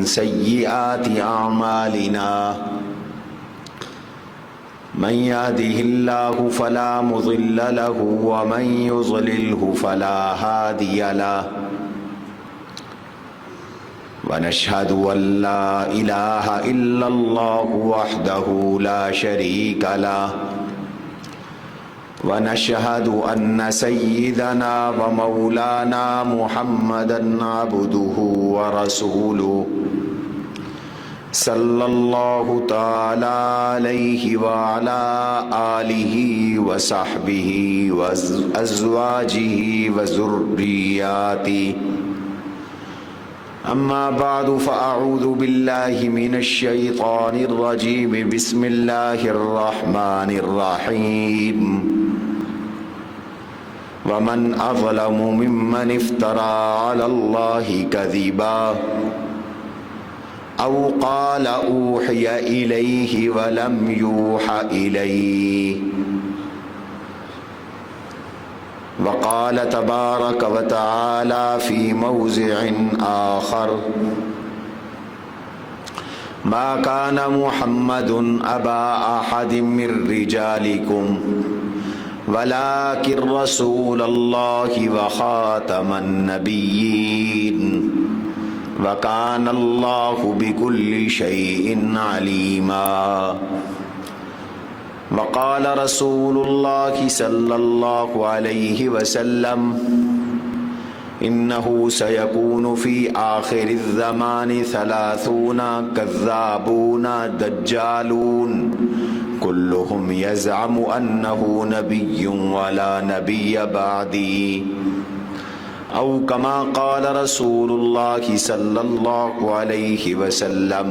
سيئات أعمالنا من يهده الله فلا مضل له ومن يضلله فلا هادي له ونشهد أن لا إله إلا الله وحده لا شريك له ونشهد أن سيدنا ومولانا محمدا عبده ورسوله صلى الله تعالى عليه وعلى آله وصحبه وأزواجه وذرياته أما بعد فأعوذ بالله من الشيطان الرجيم بسم الله الرحمن الرحيم ومن أظلم ممن افترى على الله كذبا أو قال أوحي إليه ولم يوحى إليه وقال تبارك وتعالى في موضع آخر ما كان محمد أبا أحد من رجالكم ولكن رسول الله وخاتم النبيين وكان الله بكل شيء عليما وقال رسول الله صلى الله عليه وسلم إنه سيكون في آخر الزمان 30 كذابون دجالون كلهم يزعم أنه نبي ولا نبي بعدي أو كما قال رسول الله صلى الله عليه وسلم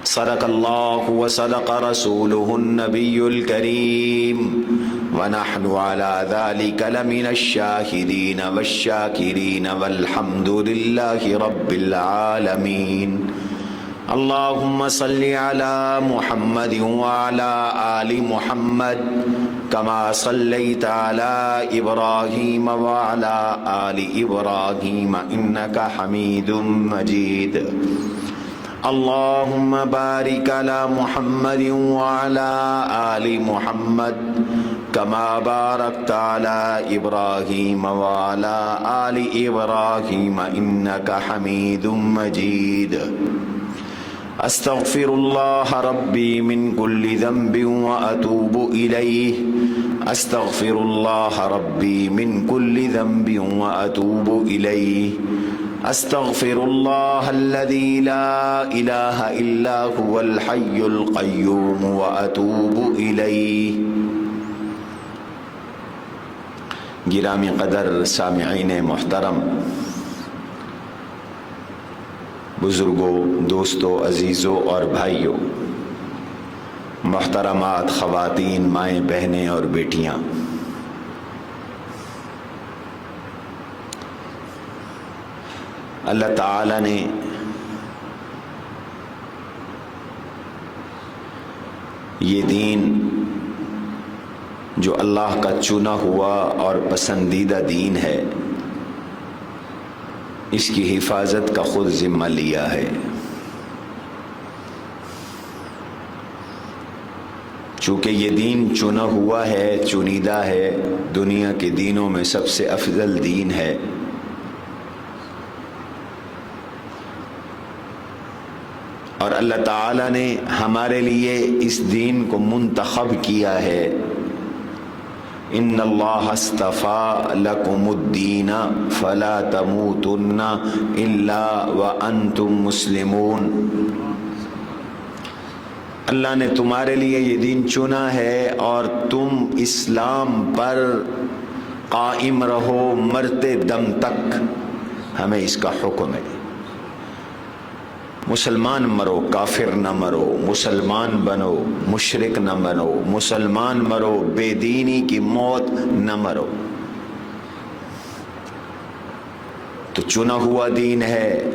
صدق الله وصدق رسوله النبي الكريم ونحن على ذلك لمن الشاهدين والشاكرين والحمد لله رب العالمين اللهم صل على محمد وعلى آل محمد كما صليت على إبراهيم وعلى آل إبراهيم إنك حميد مجيد اللهم بارك على محمد وعلى آل محمد كما باركت على إبراهيم وعلى آل إبراهيم إنك حميد مجيد أستغفر الله ربي من كل ذنب وأتوب إليه أستغفر الله ربي من كل ذنب وأتوب إليه أستغفر الله الذي لا إله إلا هو الحي القيوم وأتوب إليه گرامی قدر سامعین محترم، بزرگوں، دوستوں، عزیزوں اور بھائیوں، محترمات خواتین، مائیں، بہنیں اور بیٹیاں، اللہ تعالی نے یہ دین جو اللہ کا چنا ہوا اور پسندیدہ دین ہے، اس کی حفاظت کا خود ذمہ لیا ہے۔ چونکہ یہ دین چنا ہوا ہے، چنیدہ ہے، دنیا کے دینوں میں سب سے افضل دین ہے، اور اللہ تعالی نے ہمارے لیے اس دین کو منتخب کیا ہے۔ ان اللہ اصطفى لکم الدین فلا تموتن الا وانتم مسلمون۔ اللہ نے تمہارے لیے یہ دین چنا ہے اور تم اسلام پر قائم رہو مرتے دم تک، ہمیں اس کا حکم ہے۔ مسلمان مرو، کافر نہ مرو، مسلمان بنو، مشرک نہ بنو، مسلمان مرو، بے دینی کی موت نہ مرو۔ تو چنا ہوا دین ہے،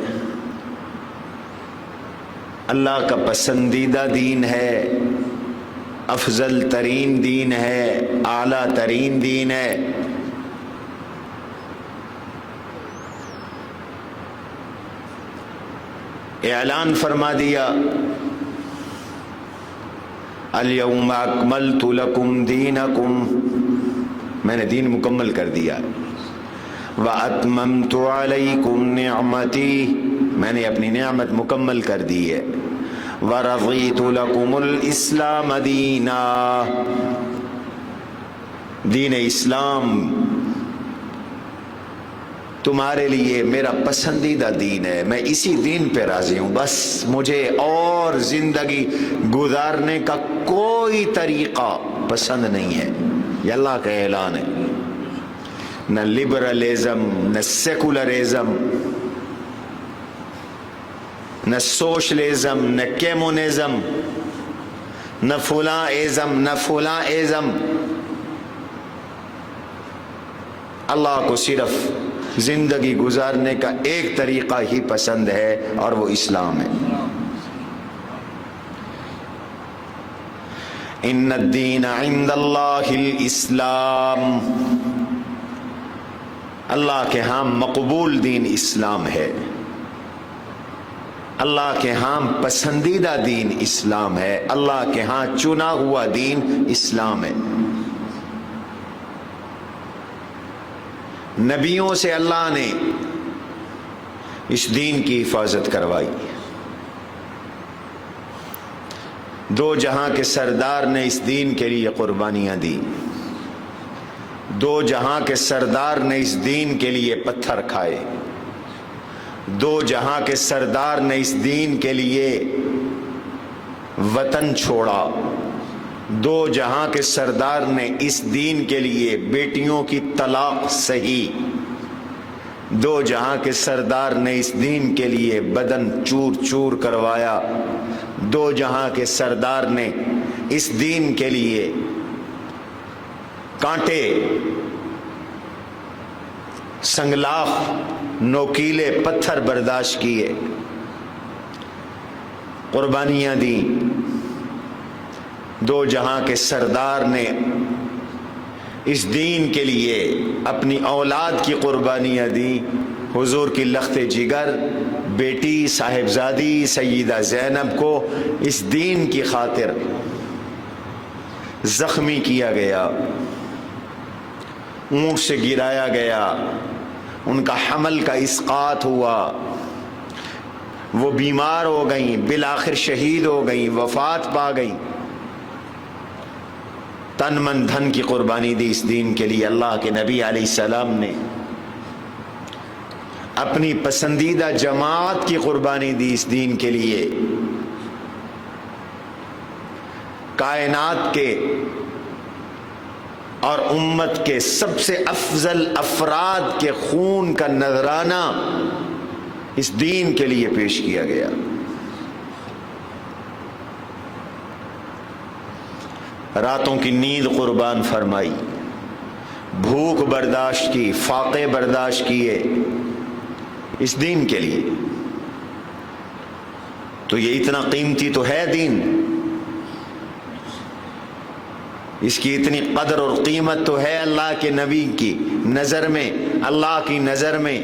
اللہ کا پسندیدہ دین ہے، افضل ترین دین ہے، اعلیٰ ترین دین ہے۔ اعلان فرما دیا الیوم اکملت لکم دینکم، میں نے دین مکمل کر دیا، واتممت علیکم نعمتی، میں نے اپنی نعمت مکمل کر دی ہے، ورضیت لکم الاسلام دینا، دین اسلام تمہارے لیے میرا پسندیدہ دین ہے، میں اسی دین پہ راضی ہوں، بس مجھے اور زندگی گزارنے کا کوئی طریقہ پسند نہیں ہے۔ یہ اللہ کا اعلان ہے، نہ لبرلزم، نہ سیکولرزم، نہ سوشلزم، نہ کیمونزم، نہ فلاں ازم، نہ فلاں ازم۔ اللہ کو صرف زندگی گزارنے کا ایک طریقہ ہی پسند ہے اور وہ اسلام ہے۔ ان الدین عند اللہ الاسلام، اللہ کے ہاں مقبول دین اسلام ہے، اللہ کے ہاں پسندیدہ دین اسلام ہے، اللہ کے ہاں چنا ہوا دین اسلام ہے۔ نبیوں سے اللہ نے اس دین کی حفاظت کروائی، دو جہاں کے سردار نے اس دین کے لیے قربانیاں دی، دو جہاں کے سردار نے اس دین کے لیے پتھر کھائے، دو جہاں کے سردار نے اس دین کے لیے وطن چھوڑا، دو جہاں کے سردار نے اس دین کے لیے بیٹیوں کی طلاق سہی، دو جہاں کے سردار نے اس دین کے لیے بدن چور چور کروایا، دو جہاں کے سردار نے اس دین کے لیے کانٹے، سنگلاخ، نوکیلے پتھر برداشت کیے، قربانیاں دیں۔ دو جہاں کے سردار نے اس دین کے لیے اپنی اولاد کی قربانیاں دیں، حضور کی لخت جگر بیٹی صاحبزادی سیدہ زینب کو اس دین کی خاطر زخمی کیا گیا، اونٹ سے گرایا گیا، ان کا حمل کا اسقاط ہوا، وہ بیمار ہو گئیں، بالآخر شہید ہو گئیں، وفات پا گئیں، تن من دھن کی قربانی دی اس دین کے لیے۔ اللہ کے نبی علیہ السلام نے اپنی پسندیدہ جماعت کی قربانی دی اس دین کے لیے، کائنات کے اور امت کے سب سے افضل افراد کے خون کا نذرانہ اس دین کے لیے پیش کیا گیا۔ راتوں کی نیند قربان فرمائی، بھوک برداشت کی، فاقے برداشت کیے اس دین کے لیے۔ تو یہ اتنا قیمتی تو ہے دین، اس کی اتنی قدر اور قیمت تو ہے اللہ کے نبی کی نظر میں، اللہ کی نظر میں،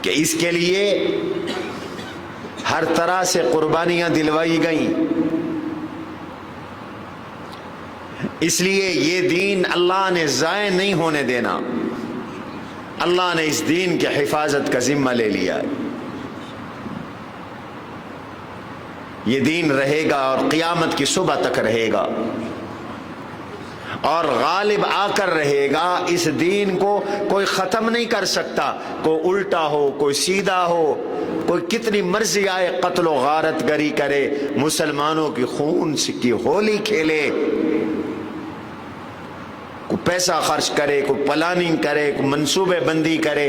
کہ اس کے لیے ہر طرح سے قربانیاں دلوائی گئیں۔ اس لیے یہ دین اللہ نے ضائع نہیں ہونے دینا، اللہ نے اس دین کی حفاظت کا ذمہ لے لیا ہے۔ یہ دین رہے گا اور قیامت کی صبح تک رہے گا، اور غالب آ کر رہے گا۔ اس دین کو کوئی ختم نہیں کر سکتا، کوئی الٹا ہو، کوئی سیدھا ہو، کوئی کتنی مرضی آئے قتل و غارت گری کرے، مسلمانوں کی خون کی ہولی کھیلے، کوئی پیسہ خرچ کرے، کوئی پلاننگ کرے، کوئی منصوبے بندی کرے،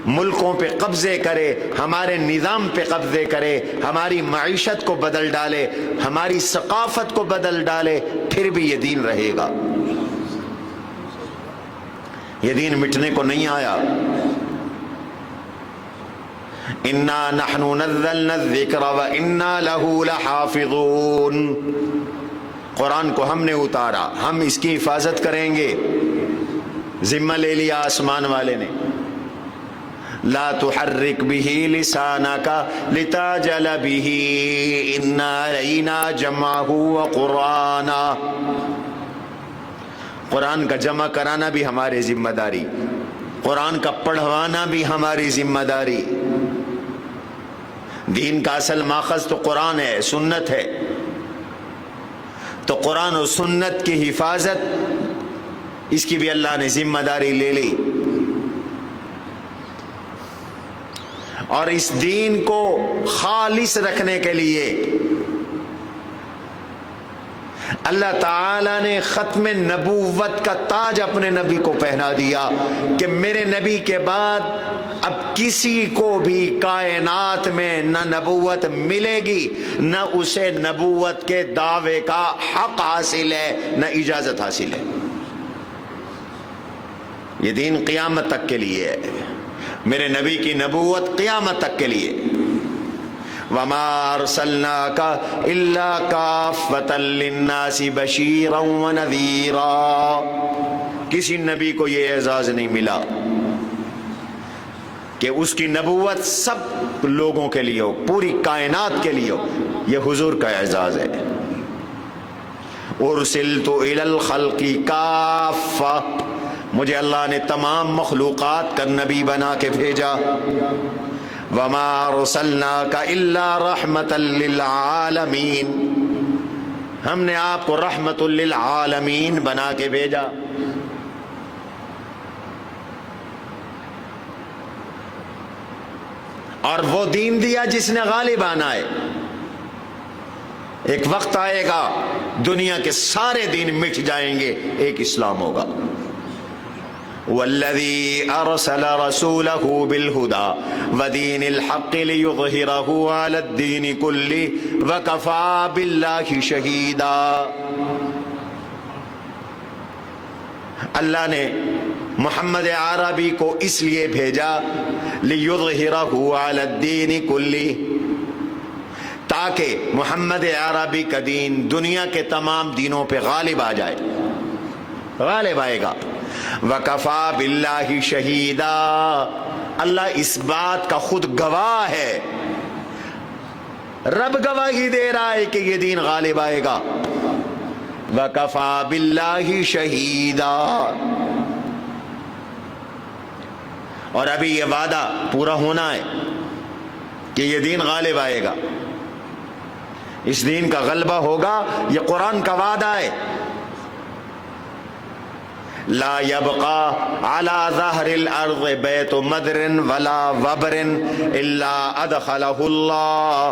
ملکوں پہ قبضے کرے، ہمارے نظام پہ قبضے کرے، ہماری معیشت کو بدل ڈالے، ہماری ثقافت کو بدل ڈالے، پھر بھی یہ دین رہے گا۔ یہ دین مٹنے کو نہیں آیا۔ انا نحن نزلنا الذکر وانا له لحافظون، قرآن کو ہم نے اتارا، ہم اس کی حفاظت کریں گے، ذمہ لے لیا آسمان والے نے۔ لا تحرک به لسانک لتعجل به ان علینا جمعہ وقرآنا. قرآن کا جمع کرانا بھی ہماری ذمہ داری، قرآن کا پڑھوانا بھی ہماری ذمہ داری. دین کا اصل ماخذ تو قرآن ہے، سنت ہے، تو قرآن و سنت کی حفاظت اس کی بھی اللہ نے ذمہ داری لے لی. اور اس دین کو خالص رکھنے کے لیے اللہ تعالیٰ نے ختم نبوت کا تاج اپنے نبی کو پہنا دیا کہ میرے نبی کے بعد اب کسی کو بھی کائنات میں نہ نبوت ملے گی، نہ اسے نبوت کے دعوے کا حق حاصل ہے، نہ اجازت حاصل ہے. یہ دین قیامت تک کے لیے ہے، میرے نبی کی نبوت قیامت تک کے لیے. وَمَا أَرْسَلْنَاكَ إِلَّا كَافَّةً لِلنَّاسِ بَشِيرًا وَنَذِيرًا. کسی نبی کو یہ اعزاز نہیں ملا کہ اس کی نبوت سب لوگوں کے لیے ہو، پوری کائنات کے لیے ہو. یہ حضور کا اعزاز ہے. أُرْسِلْتُ إِلَى الْخَلْقِ كَافَّةً، مجھے اللہ نے تمام مخلوقات کا نبی بنا کے بھیجا. وَمَا أَرْسَلْنَاكَ إِلَّا رَحْمَةً لِلْعَالَمِينَ، ہم نے آپ کو رحمت للعالمین بنا کے بھیجا. اور وہ دین دیا جس نے غالب آنا ہے. ایک وقت آئے گا دنیا کے سارے دین مٹ جائیں گے، ایک اسلام ہوگا. والذی ارسل رسولہ بالہدی ودین الحق لیظہرہ علی الدین کلہ وکفی باللہ شہیدا. اللہ نے محمد عربی کو اس لیے بھیجا لیظہرہ علی الدین کلہ، تاکہ محمد عربی کا دین دنیا کے تمام دینوں پہ غالب آ جائے، غالب آئے گا. وَكَفَى بِاللَّهِ شَهِيدًا، اللہ اس بات کا خود گواہ ہے، رب گواہی دے رہا ہے کہ یہ دین غالب آئے گا. وَكَفَى بِاللَّهِ شَهِيدًا. اور ابھی یہ وعدہ پورا ہونا ہے کہ یہ دین غالب آئے گا، اس دین کا غلبہ ہوگا، یہ قرآن کا وعدہ ہے. لا يبقى على ظهر الارض بيت مدر ولا وبر الا ادخله الله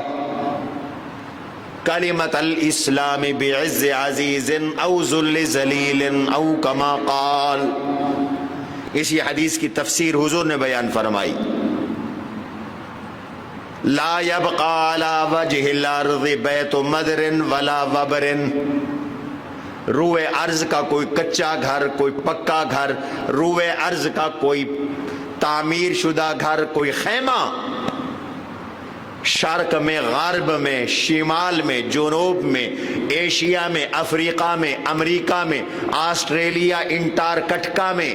كلمة الاسلام بعز عزيز او ذل ذليل او كما قال. اسی حدیث کی تفسیر حضور نے بیان فرمائی. لا يبقى على وجه الارض بيت مدر ولا وبر، روئے ارض کا کوئی کچا گھر، کوئی پکا گھر، روئے ارض کا کوئی تعمیر شدہ گھر، کوئی خیمہ، شرق میں، غرب میں، شمال میں، جنوب میں، ایشیا میں، افریقہ میں، امریکہ میں، آسٹریلیا، انٹارکٹیکا میں،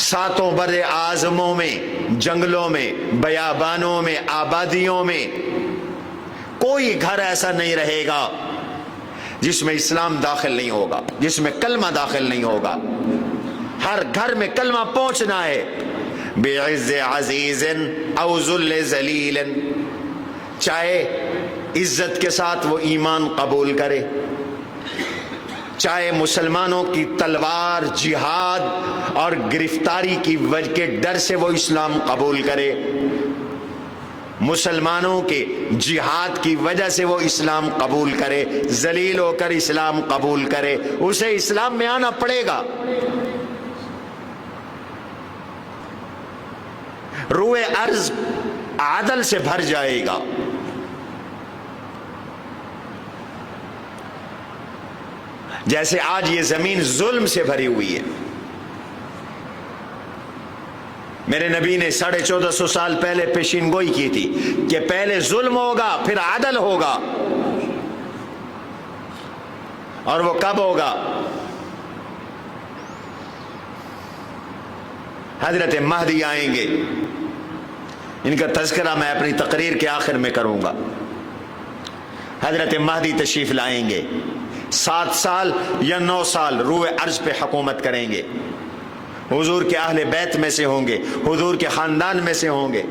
ساتوں بر اعظموں میں، جنگلوں میں، بیابانوں میں، آبادیوں میں کوئی گھر ایسا نہیں رہے گا جس میں اسلام داخل نہیں ہوگا، جس میں کلمہ داخل نہیں ہوگا. ہر گھر میں کلمہ پہنچنا ہے. بعز عزیز او ذل ذلیل، چاہے عزت کے ساتھ وہ ایمان قبول کرے، چاہے مسلمانوں کی تلوار، جہاد اور گرفتاری کی وجہ کے ڈر سے وہ اسلام قبول کرے، مسلمانوں کے جہاد کی وجہ سے وہ اسلام قبول کرے، ذلیل ہو کر اسلام قبول کرے، اسے اسلام میں آنا پڑے گا. روئے ارض عدل سے بھر جائے گا. جیسے آج یہ زمین ظلم سے بھری ہوئی ہے. میرے نبی نے 1450 سال پہلے پیشین گوئی کی تھی کہ پہلے ظلم ہوگا پھر عدل ہوگا. اور وہ کب ہوگا؟ حضرت مہدی آئیں گے، ان کا تذکرہ میں اپنی تقریر کے آخر میں کروں گا۔ حضرت مہدی تشریف لائیں گے، 7 سال یا 9 سال روئے ارض پہ حکومت کریں گے، حضور کے اہل بیت میں سے ہوں گے، حضور کے خاندان میں سے ہوں گے۔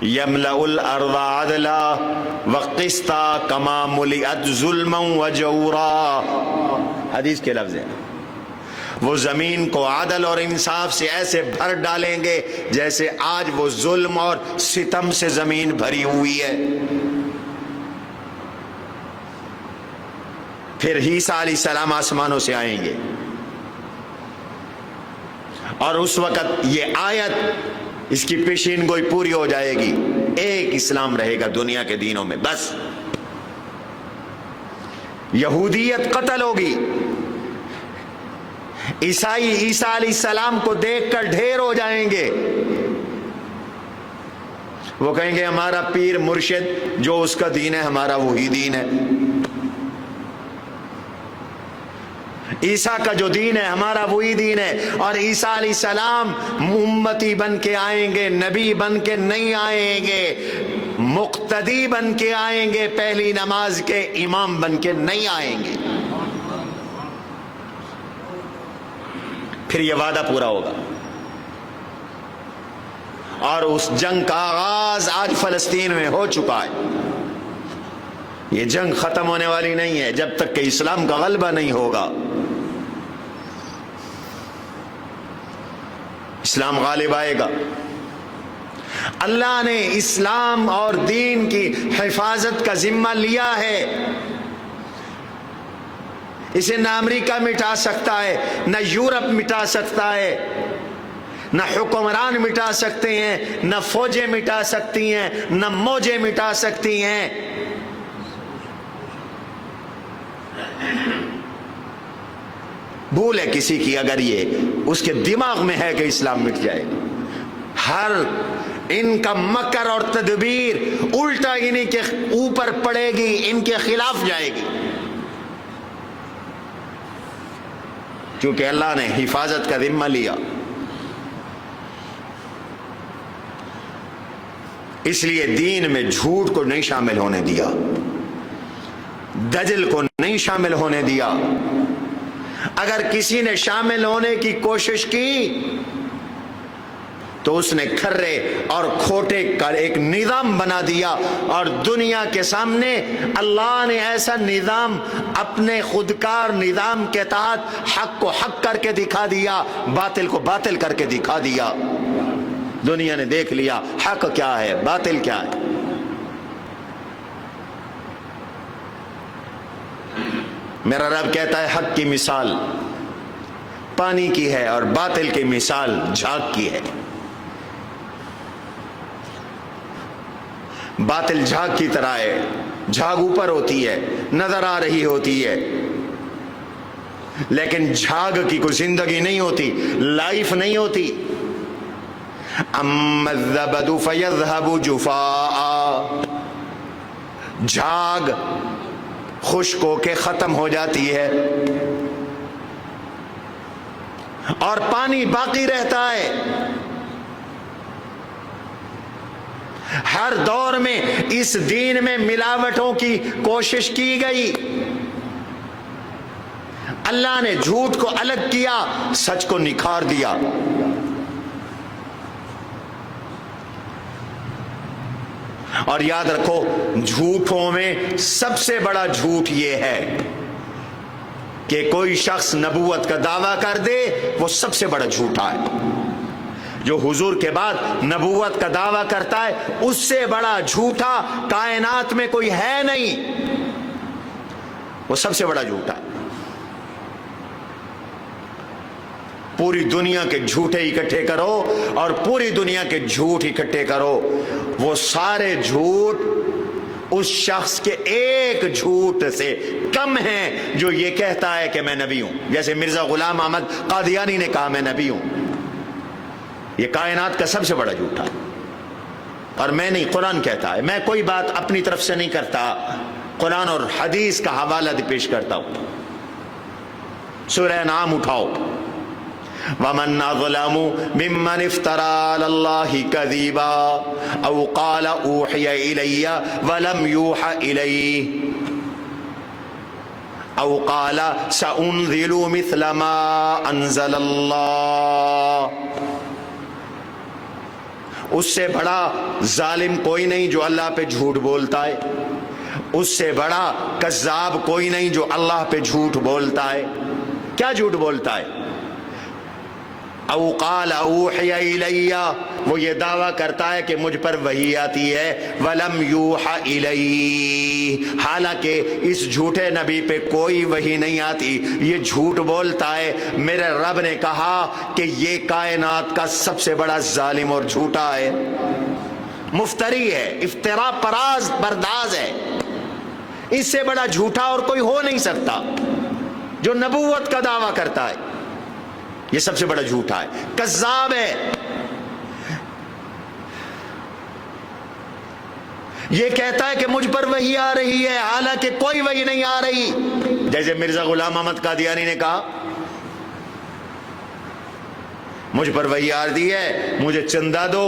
یملأ الارض عدلا وقسطا کما ملئت ظلما وجورا، حدیث کے لفظ ہیں۔ وہ زمین کو عدل اور انصاف سے ایسے بھر ڈالیں گے جیسے آج وہ ظلم اور ستم سے زمین بھری ہوئی ہے۔ پھر عیسیٰ علیہ السلام آسمانوں سے آئیں گے، اور اس وقت یہ آیت، اس کی پیشین گوئی پوری ہو جائے گی، ایک اسلام رہے گا دنیا کے دینوں میں بس۔ یہودیت قتل ہوگی، عیسائی عیسیٰ علیہ السلام کو دیکھ کر ڈھیر ہو جائیں گے، وہ کہیں گے ہمارا پیر مرشد جو اس کا دین ہے ہمارا وہی دین ہے، عیسیٰ کا جو دین ہے ہمارا وہی دین ہے۔ اور عیسیٰ علیہ السلام امتی بن کے آئیں گے، نبی بن کے نہیں آئیں گے، مقتدی بن کے آئیں گے، پہلی نماز کے امام بن کے نہیں آئیں گے۔ پھر یہ وعدہ پورا ہوگا، اور اس جنگ کا آغاز آج فلسطین میں ہو چکا ہے۔ یہ جنگ ختم ہونے والی نہیں ہے جب تک کہ اسلام کا غلبہ نہیں ہوگا۔ اسلام غالب آئے گا۔ اللہ نے اسلام اور دین کی حفاظت کا ذمہ لیا ہے، اسے نہ امریکہ مٹا سکتا ہے، نہ یورپ مٹا سکتا ہے، نہ حکمران مٹا سکتے ہیں، نہ فوجیں مٹا سکتی ہیں، نہ موجیں مٹا سکتی ہیں۔ بھول ہے کسی کی اگر یہ اس کے دماغ میں ہے کہ اسلام مٹ جائے گا، ہر ان کا مکر اور تدبیر الٹا انہی کے اوپر پڑے گی، ان کے خلاف جائے گی، کیونکہ اللہ نے حفاظت کا ذمہ لیا۔ اس لیے دین میں جھوٹ کو نہیں شامل ہونے دیا، دجل کو نہیں شامل ہونے دیا۔ اگر کسی نے شامل ہونے کی کوشش کی تو اس نے کھرے اور کھوٹے کا ایک نظام بنا دیا، اور دنیا کے سامنے اللہ نے ایسا نظام اپنے خودکار نظام کے تحت حق کو حق کر کے دکھا دیا، باطل کو باطل کر کے دکھا دیا۔ دنیا نے دیکھ لیا حق کیا ہے، باطل کیا ہے۔ میرا رب کہتا ہے حق کی مثال پانی کی ہے اور باطل کی مثال جھاگ کی ہے۔ باطل جھاگ کی طرح ہے، جھاگ اوپر ہوتی ہے، نظر آ رہی ہوتی ہے، لیکن جھاگ کی کوئی زندگی نہیں ہوتی، لائف نہیں ہوتی۔ اما الزبد فیذهب جفاء، جھاگ خشک ہو کے ختم ہو جاتی ہے اور پانی باقی رہتا ہے۔ ہر دور میں اس دین میں ملاوٹوں کی کوشش کی گئی، اللہ نے جھوٹ کو الگ کیا، سچ کو نکھار دیا۔ اور یاد رکھو جھوٹوں میں سب سے بڑا جھوٹ یہ ہے کہ کوئی شخص نبوت کا دعویٰ کر دے، وہ سب سے بڑا جھوٹا ہے۔ جو حضور کے بعد نبوت کا دعویٰ کرتا ہے اس سے بڑا جھوٹا کائنات میں کوئی ہے نہیں، وہ سب سے بڑا جھوٹا ہے۔ پوری دنیا کے جھوٹے اکٹھے کرو اور پوری دنیا کے جھوٹ اکٹھے کرو، وہ سارے جھوٹ اس شخص کے ایک جھوٹ سے کم ہیں جو یہ کہتا ہے کہ میں نبی ہوں۔ جیسے مرزا غلام احمد قادیانی نے کہا میں نبی ہوں، یہ کائنات کا سب سے بڑا جھوٹا ہے۔ اور میں نہیں، قرآن کہتا ہے، میں کوئی بات اپنی طرف سے نہیں کرتا، قرآن اور حدیث کا حوالہ پیش کرتا ہوں۔ سورہ انعام اٹھاؤ، ومن اظلم ممن افترى على الله كذبا او قال اوحي الي ولم يوحى اليه او قال سأنزل مثل ما انزل اللہ. اس سے بڑا ظالم کوئی نہیں جو اللہ پہ جھوٹ بولتا ہے، اس سے بڑا کذاب کوئی نہیں جو اللہ پہ جھوٹ بولتا ہے. کیا جھوٹ بولتا ہے؟ او قال اوحی الی، وہ یہ دعویٰ کرتا ہے کہ مجھ پر وحی آتی ہے، ولم یوحى الی، حالانکہ اس جھوٹے نبی پہ کوئی وحی نہیں آتی. یہ جھوٹ بولتا ہے. میرے رب نے کہا کہ یہ کائنات کا سب سے بڑا ظالم اور جھوٹا ہے، مفتری ہے، افترا پراز برداز ہے. اس سے بڑا جھوٹا اور کوئی ہو نہیں سکتا جو نبوت کا دعویٰ کرتا ہے. یہ سب سے بڑا جھوٹا ہے، کذاب ہے. یہ کہتا ہے کہ مجھ پر وحی آ رہی ہے حالانکہ کوئی وحی نہیں آ رہی. جیسے مرزا غلام احمد قادیانی نے کہا مجھ پر وحی آ رہی ہے، مجھے چندہ دو،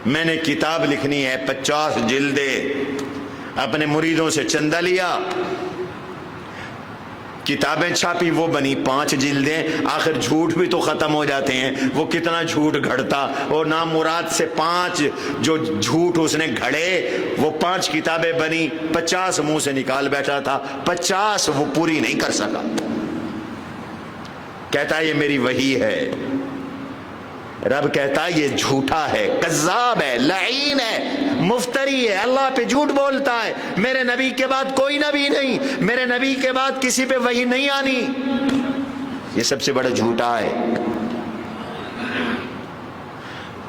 میں نے کتاب لکھنی ہے 50 جلدیں. اپنے مریدوں سے چندہ لیا، کتابیں چھاپی، وہ بنی 5 جلدیں. آخر جھوٹ بھی تو ختم ہو جاتے ہیں، وہ کتنا جھوٹ گھڑتا، اور نام مراد سے 5 جو جھوٹ اس نے گھڑے، وہ 5 کتابیں بنی. 50 منہ سے نکال بیٹھا تھا، 50 وہ پوری نہیں کر سکا. کہتا ہے یہ میری وحی ہے. رب کہتا ہے یہ جھوٹا ہے، کذاب ہے، لعین ہے، مفتری ہے، اللہ پہ جھوٹ بولتا ہے. میرے نبی کے بعد کوئی نبی نہیں، میرے نبی کے بعد کسی پہ وحی نہیں آنی. یہ سب سے بڑا جھوٹا ہے.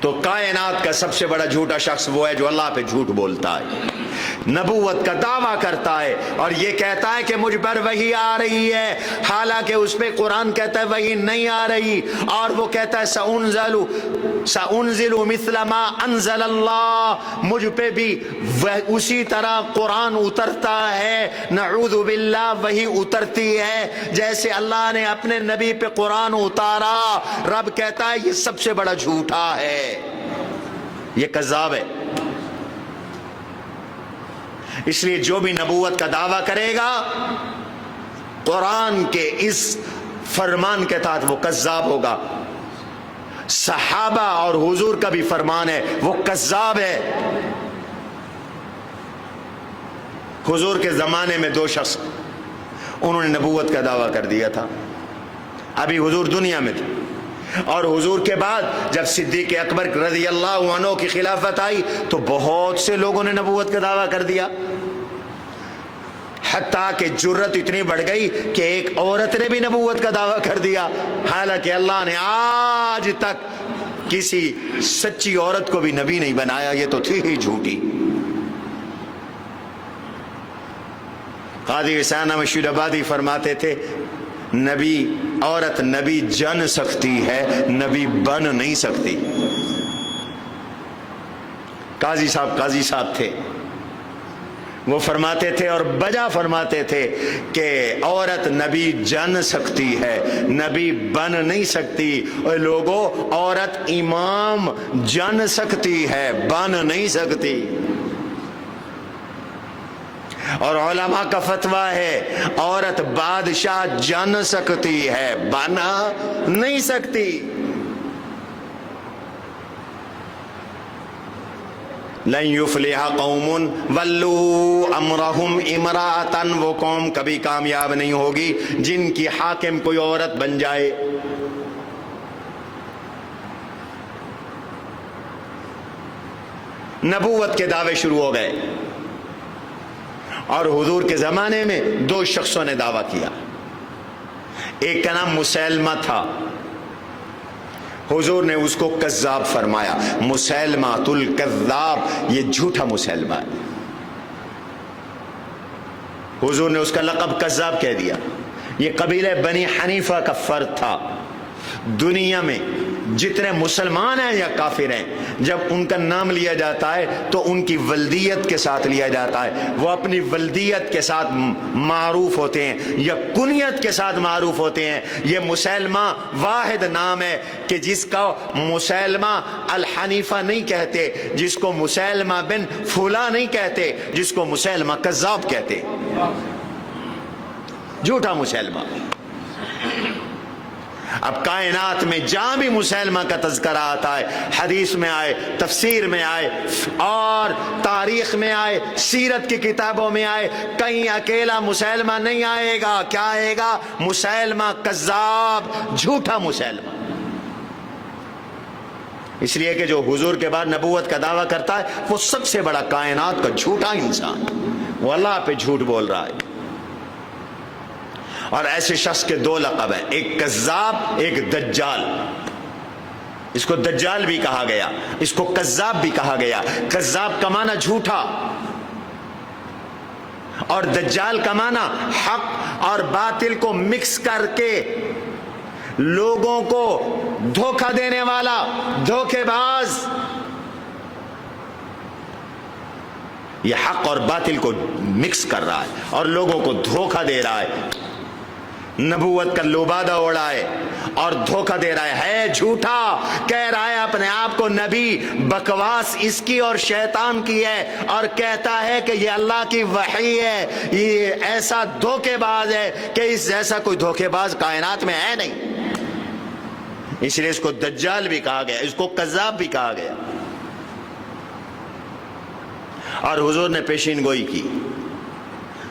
تو کائنات کا سب سے بڑا جھوٹا شخص وہ ہے جو اللہ پہ جھوٹ بولتا ہے، نبوت کا دعویٰ کرتا ہے اور یہ کہتا ہے کہ مجھ پر وحی آ رہی ہے، حالانکہ اس پہ قرآن کہتا ہے وحی نہیں آ رہی. اور وہ کہتا ہے سأنزل مثل ما انزل اللہ، مجھ پہ بھی اسی طرح قرآن اترتا ہے. نعوذ باللہ، وحی اترتی ہے جیسے اللہ نے اپنے نبی پہ قرآن اتارا. رب کہتا ہے یہ سب سے بڑا جھوٹا ہے، یہ کذاب ہے. اس لیے جو بھی نبوت کا دعویٰ کرے گا قرآن کے اس فرمان کے تحت وہ کذاب ہوگا. صحابہ اور حضور کا بھی فرمان ہے، وہ کذاب ہے. حضور کے زمانے میں 2 شخص انہوں نے نبوت کا دعویٰ کر دیا تھا، ابھی حضور دنیا میں تھے. اور حضور کے بعد جب صدیق اکبر رضی اللہ عنہ کی خلافت آئی تو بہت سے لوگوں نے نبوت کا دعویٰ کر دیا، حتیٰ کہ جرت اتنی بڑھ گئی کہ ایک عورت نے بھی نبوت کا دعویٰ کر دیا، حالانکہ اللہ نے آج تک کسی سچی عورت کو بھی نبی نہیں بنایا. یہ تو تھی ہی جھوٹی. قاضی حسین احمد آبادی فرماتے تھے نبی عورت نبی جن سکتی ہے، نبی بن نہیں سکتی. قاضی صاحب تھے، وہ فرماتے تھے اور بجا فرماتے تھے کہ عورت نبی جن سکتی ہے، نبی بن نہیں سکتی. اور لوگوں، عورت امام جن سکتی ہے، بن نہیں سکتی. اور علماء کا فتویٰ ہے عورت بادشاہ جن سکتی ہے، بنا نہیں سکتی. لن یفلح قوم ولوا امرهم امرأة، وہ قوم کبھی کامیاب نہیں ہوگی جن کی حاکم کوئی عورت بن جائے. نبوت کے دعوے شروع ہو گئے اور حضور کے زمانے میں 2 شخصوں نے دعویٰ کیا. ایک کا نام مسیلمہ تھا، حضور نے اس کو کذاب فرمایا. مسیلمۃ الکذاب، یہ جھوٹا مسیلمہ ہے. حضور نے اس کا لقب کذاب کہہ دیا. یہ قبیلہ بنی حنیفہ کا فرد تھا. دنیا میں جتنے مسلمان ہیں یا کافر ہیں، جب ان کا نام لیا جاتا ہے تو ان کی ولدیت کے ساتھ لیا جاتا ہے، وہ اپنی ولدیت کے ساتھ معروف ہوتے ہیں یا کنیت کے ساتھ معروف ہوتے ہیں۔ یہ مسلمہ واحد نام ہے کہ جس کا مسلمہ الحنیفہ نہیں کہتے، جس کو مسلمہ بن فلاں نہیں کہتے، جس کو مسلمہ کذاب کہتے، جھوٹا مسلمہ۔ اب کائنات میں جہاں بھی مسلمہ کا تذکرہ آتا ہے، حدیث میں آئے، تفسیر میں آئے اور تاریخ میں آئے، سیرت کی کتابوں میں آئے، کہیں اکیلا مسلمہ نہیں آئے گا۔ کیا آئے گا؟ مسلمہ کذاب، جھوٹا مسلمہ۔ اس لیے کہ جو حضور کے بعد نبوت کا دعویٰ کرتا ہے وہ سب سے بڑا کائنات کا جھوٹا انسان، وہ اللہ پہ جھوٹ بول رہا ہے۔ اور ایسے شخص کے دو لقب ہیں، ایک کذاب، ایک دجال۔ اس کو دجال بھی کہا گیا، اس کو کذاب بھی کہا گیا۔ کذاب کا معنی جھوٹا اور دجال کا معنی حق اور باطل کو مکس کر کے لوگوں کو دھوکہ دینے والا، دھوکے باز۔ یہ حق اور باطل کو مکس کر رہا ہے اور لوگوں کو دھوکہ دے رہا ہے، نبوت کا لبادہ اڑائے اور دھوکہ دے رہا ہے جھوٹا، کہہ رہا ہے اپنے آپ کو نبی، بکواس اس کی اور شیطان کی ہے، اور کہتا ہے کہ یہ اللہ کی وحی ہے۔ یہ ایسا دھوکے باز ہے کہ اس جیسا کوئی دھوکے باز کائنات میں ہے نہیں، اس لیے اس کو دجال بھی کہا گیا، اس کو کذاب بھی کہا گیا۔ اور حضور نے پیشین گوئی کی،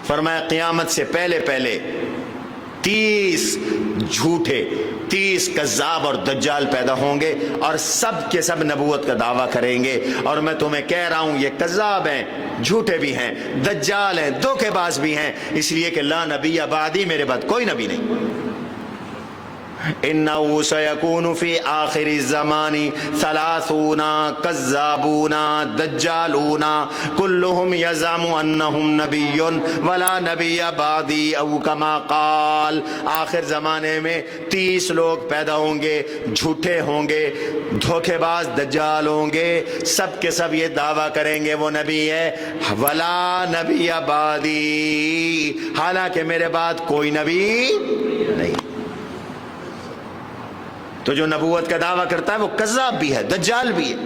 فرمایا قیامت سے پہلے پہلے 30 جھوٹے، 30 کذاب اور دجال پیدا ہوں گے اور سب کے سب نبوت کا دعویٰ کریں گے۔ اور میں تمہیں کہہ رہا ہوں یہ کذاب ہیں، جھوٹے بھی ہیں، دجال ہیں، دھوکے باز بھی ہیں، اس لیے کہ لا نبی بعدی، میرے بعد کوئی نبی نہیں۔ انه سيكون في آخر الزمان 30 كذابون دجالون كلهم يزعم انهم نبي ولا نبي بعدي او كما قال۔ آخر زمانے میں 30 لوگ پیدا ہوں گے، جھوٹے ہوں گے، دھوکے باز دجال ہوں گے، سب کے سب یہ دعویٰ کریں گے وہ نبی ہے، ولا نبی بعدی، حالانکہ میرے بعد کوئی نبی نہیں۔ تو جو نبوت کا دعویٰ کرتا ہے وہ کذاب بھی ہے، دجال بھی ہے۔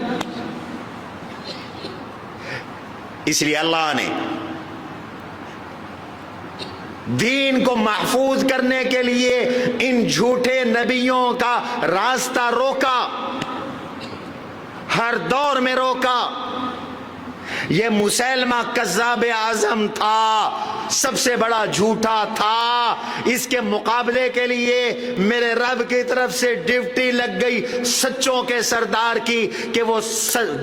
اس لیے اللہ نے دین کو محفوظ کرنے کے لیے ان جھوٹے نبیوں کا راستہ روکا، ہر دور میں روکا۔ یہ مسیلمہ کذاب اعظم تھا، سب سے بڑا جھوٹا تھا، اس کے مقابلے کے لیے میرے رب کی طرف سے ڈیوٹی لگ گئی سچوں کے سردار کی کہ وہ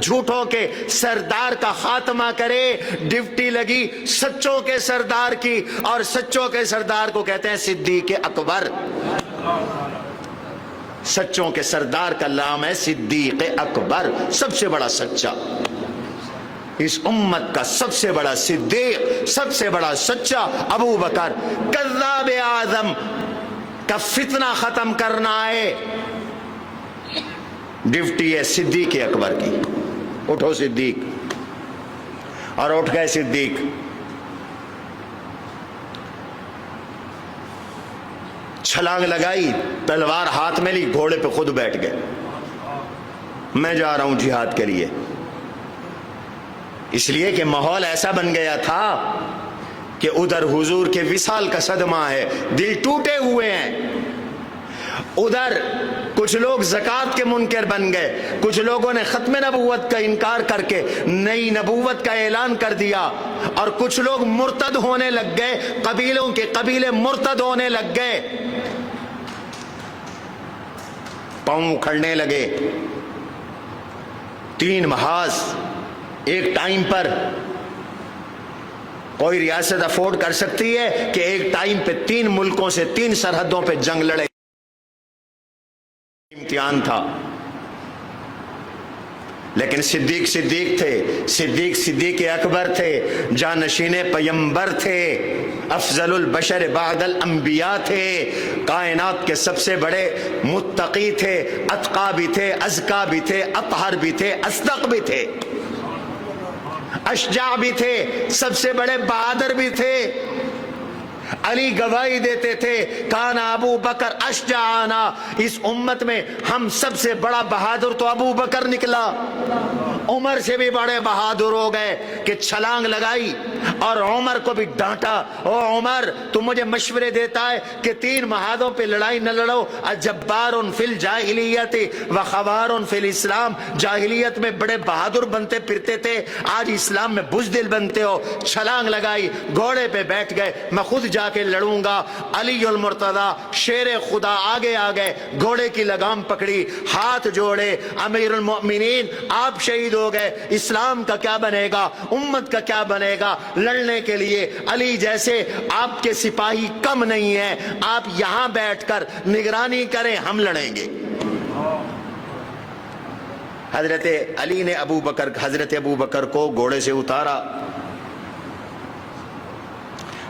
جھوٹوں کے سردار کا خاتمہ کرے۔ ڈیوٹی لگی سچوں کے سردار کی، اور سچوں کے سردار کو کہتے ہیں صدیق اکبر۔ سچوں کے سردار کا نام ہے صدیق اکبر، سب سے بڑا سچا، اس امت کا سب سے بڑا صدیق، سب سے بڑا سچا ابو بکر۔ کذاب اعظم کا فتنہ ختم کرنا ہے، ڈیوٹی ہے صدیق اکبر کی۔ اٹھو صدیق، اور اٹھ گئے صدیق۔ چھلانگ لگائی، تلوار ہاتھ میں لی، گھوڑے پہ خود بیٹھ گئے، میں جا رہا ہوں جہاد کے لیے۔ اس لیے کہ ماحول ایسا بن گیا تھا کہ ادھر حضور کے وصال کا صدمہ ہے، دل ٹوٹے ہوئے ہیں، ادھر کچھ لوگ زکوٰۃ کے منکر بن گئے، کچھ لوگوں نے ختم نبوت کا انکار کر کے نئی نبوت کا اعلان کر دیا، اور کچھ لوگ مرتد ہونے لگ گئے، قبیلوں کے قبیلے مرتد ہونے لگ گئے، پاؤں اکھڑنے لگے۔ 3 محاذ ایک ٹائم پر کوئی ریاست افورڈ کر سکتی ہے کہ ایک ٹائم پہ 3 ملکوں سے 3 سرحدوں پہ جنگ لڑے؟ امتحان تھا، لیکن صدیق تھے، صدیق اکبر تھے، جانشین پیمبر تھے، افضل البشر بعد الانبیاء تھے، کائنات کے سب سے بڑے متقی تھے، اتقا بھی تھے، ازکا بھی تھے، اطہر بھی تھے، اصدق بھی تھے، اشجاع بھی تھے، سب سے بڑے بہادر بھی تھے۔ علی گواہی دیتے تھے کان ابو بکر اشجعنا، اس امت میں ہم سب سے بڑا بہادر تو ابو بکر نکلا، عمر سے بھی بڑے بہادر ہو گئے کہ چھلانگ لگائی اور عمر کو بھی ڈانٹا، او عمر تو مجھے مشورے دیتا ہے کہ 3 محاذوں پہ لڑائی نہ لڑو، جبار فی الجاہلیت و خوار فی الاسلام، جاہلیت میں بڑے بہادر بنتے پھرتے تھے، آج اسلام میں بزدل بنتے ہو۔ چھلانگ لگائی، گھوڑے پہ بیٹھ گئے، میں خود جا کے لڑوں گا۔ علی المرتضی شیر خدا آگے آ گئے، گھوڑے کی لگام پکڑی، ہاتھ جوڑے، امیر المؤمنین آپ شہید ہو گئے، اسلام کا کیا بنے گا، امت کا کیا بنے گا؟ لڑنے کے لیے علی جیسے آپ کے سپاہی کم نہیں ہیں، آپ یہاں بیٹھ کر نگرانی کریں، ہم لڑیں گے۔ حضرت علی نے حضرت ابو بکر کو گھوڑے سے اتارا،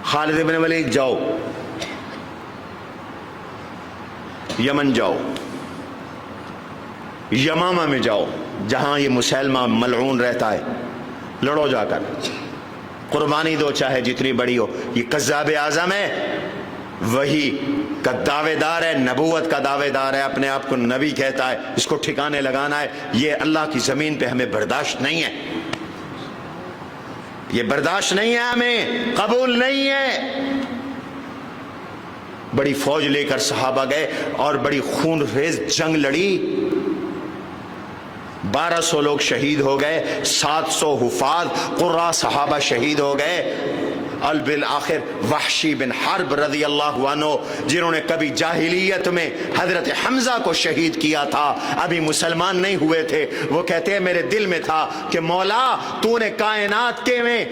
خالد بن ولید جاؤ یمن، جاؤ یمامہ میں، جاؤ جہاں یہ مسلمہ ملعون رہتا ہے، لڑو جا کر، قربانی دو چاہے جتنی بڑی ہو۔ یہ کذاب اعظم ہے، وہی کا دعوے دار ہے، نبوت کا دعوے دار ہے، اپنے آپ کو نبی کہتا ہے، اس کو ٹھکانے لگانا ہے، یہ اللہ کی زمین پہ ہمیں برداشت نہیں ہے، یہ برداشت نہیں ہے، ہمیں قبول نہیں ہے۔ بڑی فوج لے کر صحابہ گئے اور بڑی خون ریز جنگ لڑی، 1200 لوگ شہید ہو گئے، 700 حفاظ قرہ صحابہ شہید ہو گئے، اور بالآخر وحشی بن حرب رضی اللہ عنہ جنہوں نے کبھی جاہلیت میں حضرت حمزہ کو شہید کیا تھا، ابھی مسلمان نہیں ہوئے تھے، وہ کہتے ہیں میرے دل میں تھا کہ مولا تو نے کائنات کے میں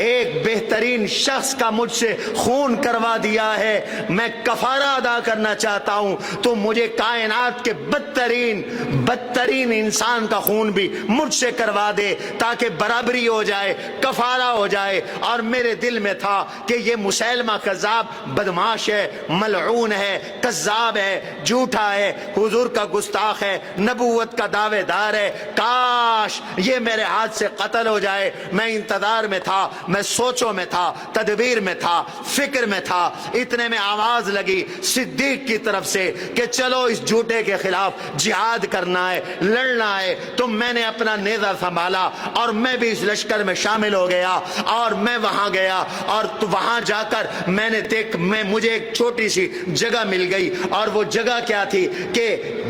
ایک بہترین شخص کا مجھ سے خون کروا دیا ہے، میں کفارہ ادا کرنا چاہتا ہوں، تو مجھے کائنات کے بدترین انسان کا خون بھی مجھ سے کروا دے تاکہ برابری ہو جائے، کفارہ ہو جائے۔ اور میرے دل میں تھا کہ یہ مسیلمہ کذاب بدماش ہے، ملعون ہے، کذاب ہے، جھوٹا ہے، حضور کا گستاخ ہے، نبوت کا دعوے دار ہے، کاش یہ میرے ہاتھ سے قتل ہو جائے۔ میں انتظار میں تھا، میں سوچوں میں تھا، تدبیر میں تھا، فکر میں تھا، اتنے میں آواز لگی صدیق کی طرف سے کہ چلو اس جھوٹے کے خلاف جہاد کرنا ہے، لڑنا ہے۔ تو میں نے اپنا نیزہ سنبھالا اور میں بھی اس لشکر میں شامل ہو گیا، اور میں وہاں گیا، اور تو وہاں جا کر مجھے ایک چھوٹی سی جگہ مل گئی، اور وہ جگہ کیا تھی کہ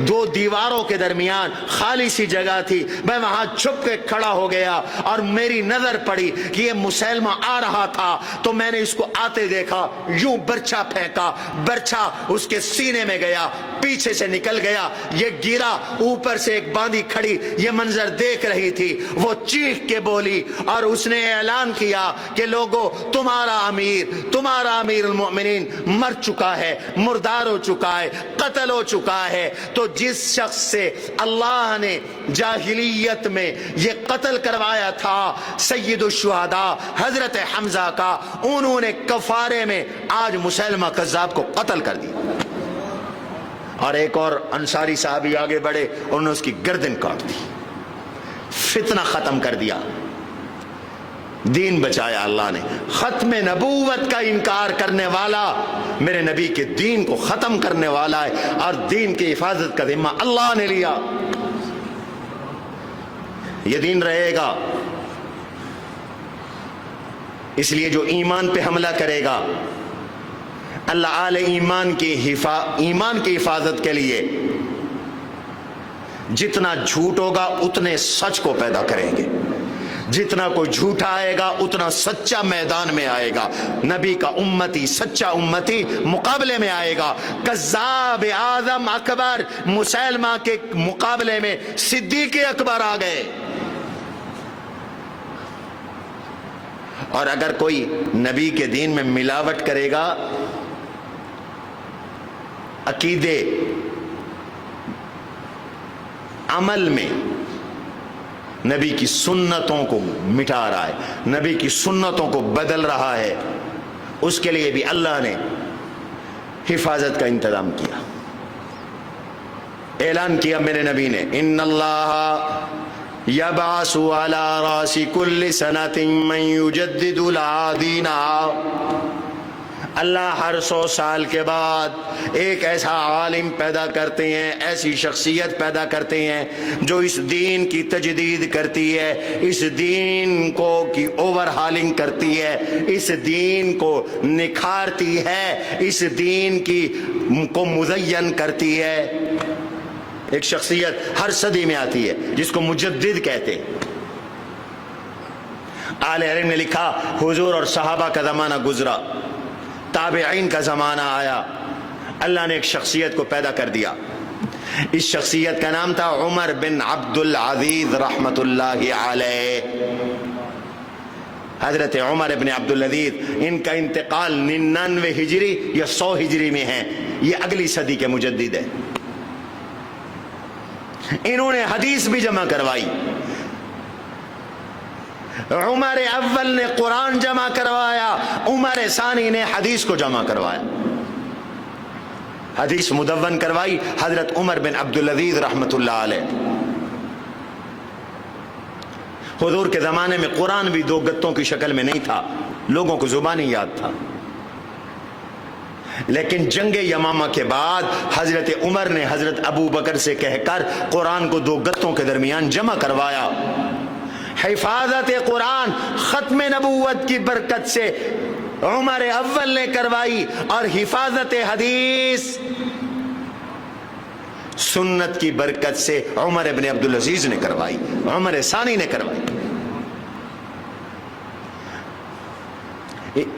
2 دیواروں کے درمیان خالی سی جگہ تھی، میں وہاں چھپ کے کھڑا ہو گیا، اور میری نظر پڑی کہ یہ مسلمہ آ رہا تھا، تو میں نے اس کو آتے دیکھا، یوں برچھا پھینکا، برچھا اس کے سینے میں گیا، پیچھے سے نکل گیا، یہ گرا، اوپر سے ایک باندھی کھڑی یہ منظر دیکھ رہی تھی، وہ چیخ کے بولی اور اس نے اعلان کیا کہ لوگو تمہارا امیر المؤمنین مر چکا ہے، مردار ہو چکا ہے، قتل ہو چکا ہے۔ تو جس شخص سے اللہ نے جاہلیت میں یہ قتل کروایا تھا سید الشہداء حضرت حمزہ کا، انہوں نے کفارے میں آج مسلمہ کذاب کو قتل کر دیا۔ اور ایک اور انصاری صحابی آگے بڑھے، انہوں نے اس کی گردن کاٹ دی، فتنہ ختم کر دیا، دین بچایا اللہ نے۔ ختم نبوت کا انکار کرنے والا میرے نبی کے دین کو ختم کرنے والا ہے، اور دین کی حفاظت کا ذمہ اللہ نے لیا۔ یہ دین رہے گا، اس لیے جو ایمان پہ حملہ کرے گا، اللہ اہل ایمان کی حفاظت کے لیے جتنا جھوٹ ہوگا اتنے سچ کو پیدا کریں گے، جتنا کوئی جھوٹا آئے گا اتنا سچا میدان میں آئے گا، نبی کا امتی، سچا امتی مقابلے میں آئے گا۔ کذاب اعظم اکبر مسلمہ کے مقابلے میں صدیق اکبر آ گئے۔ اور اگر کوئی نبی کے دین میں ملاوٹ کرے گا، عقیدے، عمل میں، نبی کی سنتوں کو مٹا رہا ہے، نبی کی سنتوں کو بدل رہا ہے، اس کے لیے بھی اللہ نے حفاظت کا انتظام کیا۔ اعلان کیا میرے نبی نے، ان اللہ یبعث علی راس کل سنۃ من یجدد العادین، اللہ ہر 100 سال کے بعد ایک ایسا عالم پیدا کرتے ہیں، ایسی شخصیت پیدا کرتے ہیں جو اس دین کی تجدید کرتی ہے، اس دین کو کی اوور ہالنگ کرتی ہے، اس دین کو نکھارتی ہے، اس دین کی کو مزین کرتی ہے۔ ایک شخصیت ہر صدی میں آتی ہے جس کو مجدد کہتے ہیں۔ آل علم نے لکھا حضور اور صحابہ کا زمانہ گزرا، تابعین کا زمانہ آیا، اللہ نے ایک شخصیت کو پیدا کر دیا۔ اس شخصیت کا نام تھا عمر بن عبد العزیز رحمت اللہ علیہ۔ حضرت عمر بن عبد العزیز، ان کا انتقال 99 ہجری یا 100 ہجری میں ہے، یہ اگلی صدی کے مجدد ہے۔ انہوں نے حدیث بھی جمع کروائی، عمر اول نے قرآن جمع کروایا، عمر ثانی نے حدیث کو جمع کروایا، حدیث مدون کروائی حضرت عمر بن عبد العزیز رحمت اللہ علیہ۔ حضور کے زمانے میں قرآن بھی 2 گتوں کی شکل میں نہیں تھا، لوگوں کو زبانی یاد تھا، لیکن جنگ یمامہ کے بعد حضرت عمر نے حضرت ابو بکر سے کہہ کر قرآن کو 2 گتوں کے درمیان جمع کروایا۔ حفاظت قرآن ختم نبوت کی برکت سے عمر اول نے کروائی، اور حفاظت حدیث سنت کی برکت سے عمر ابن عبد العزیز نے کروائی، عمر ثانی نے کروائی۔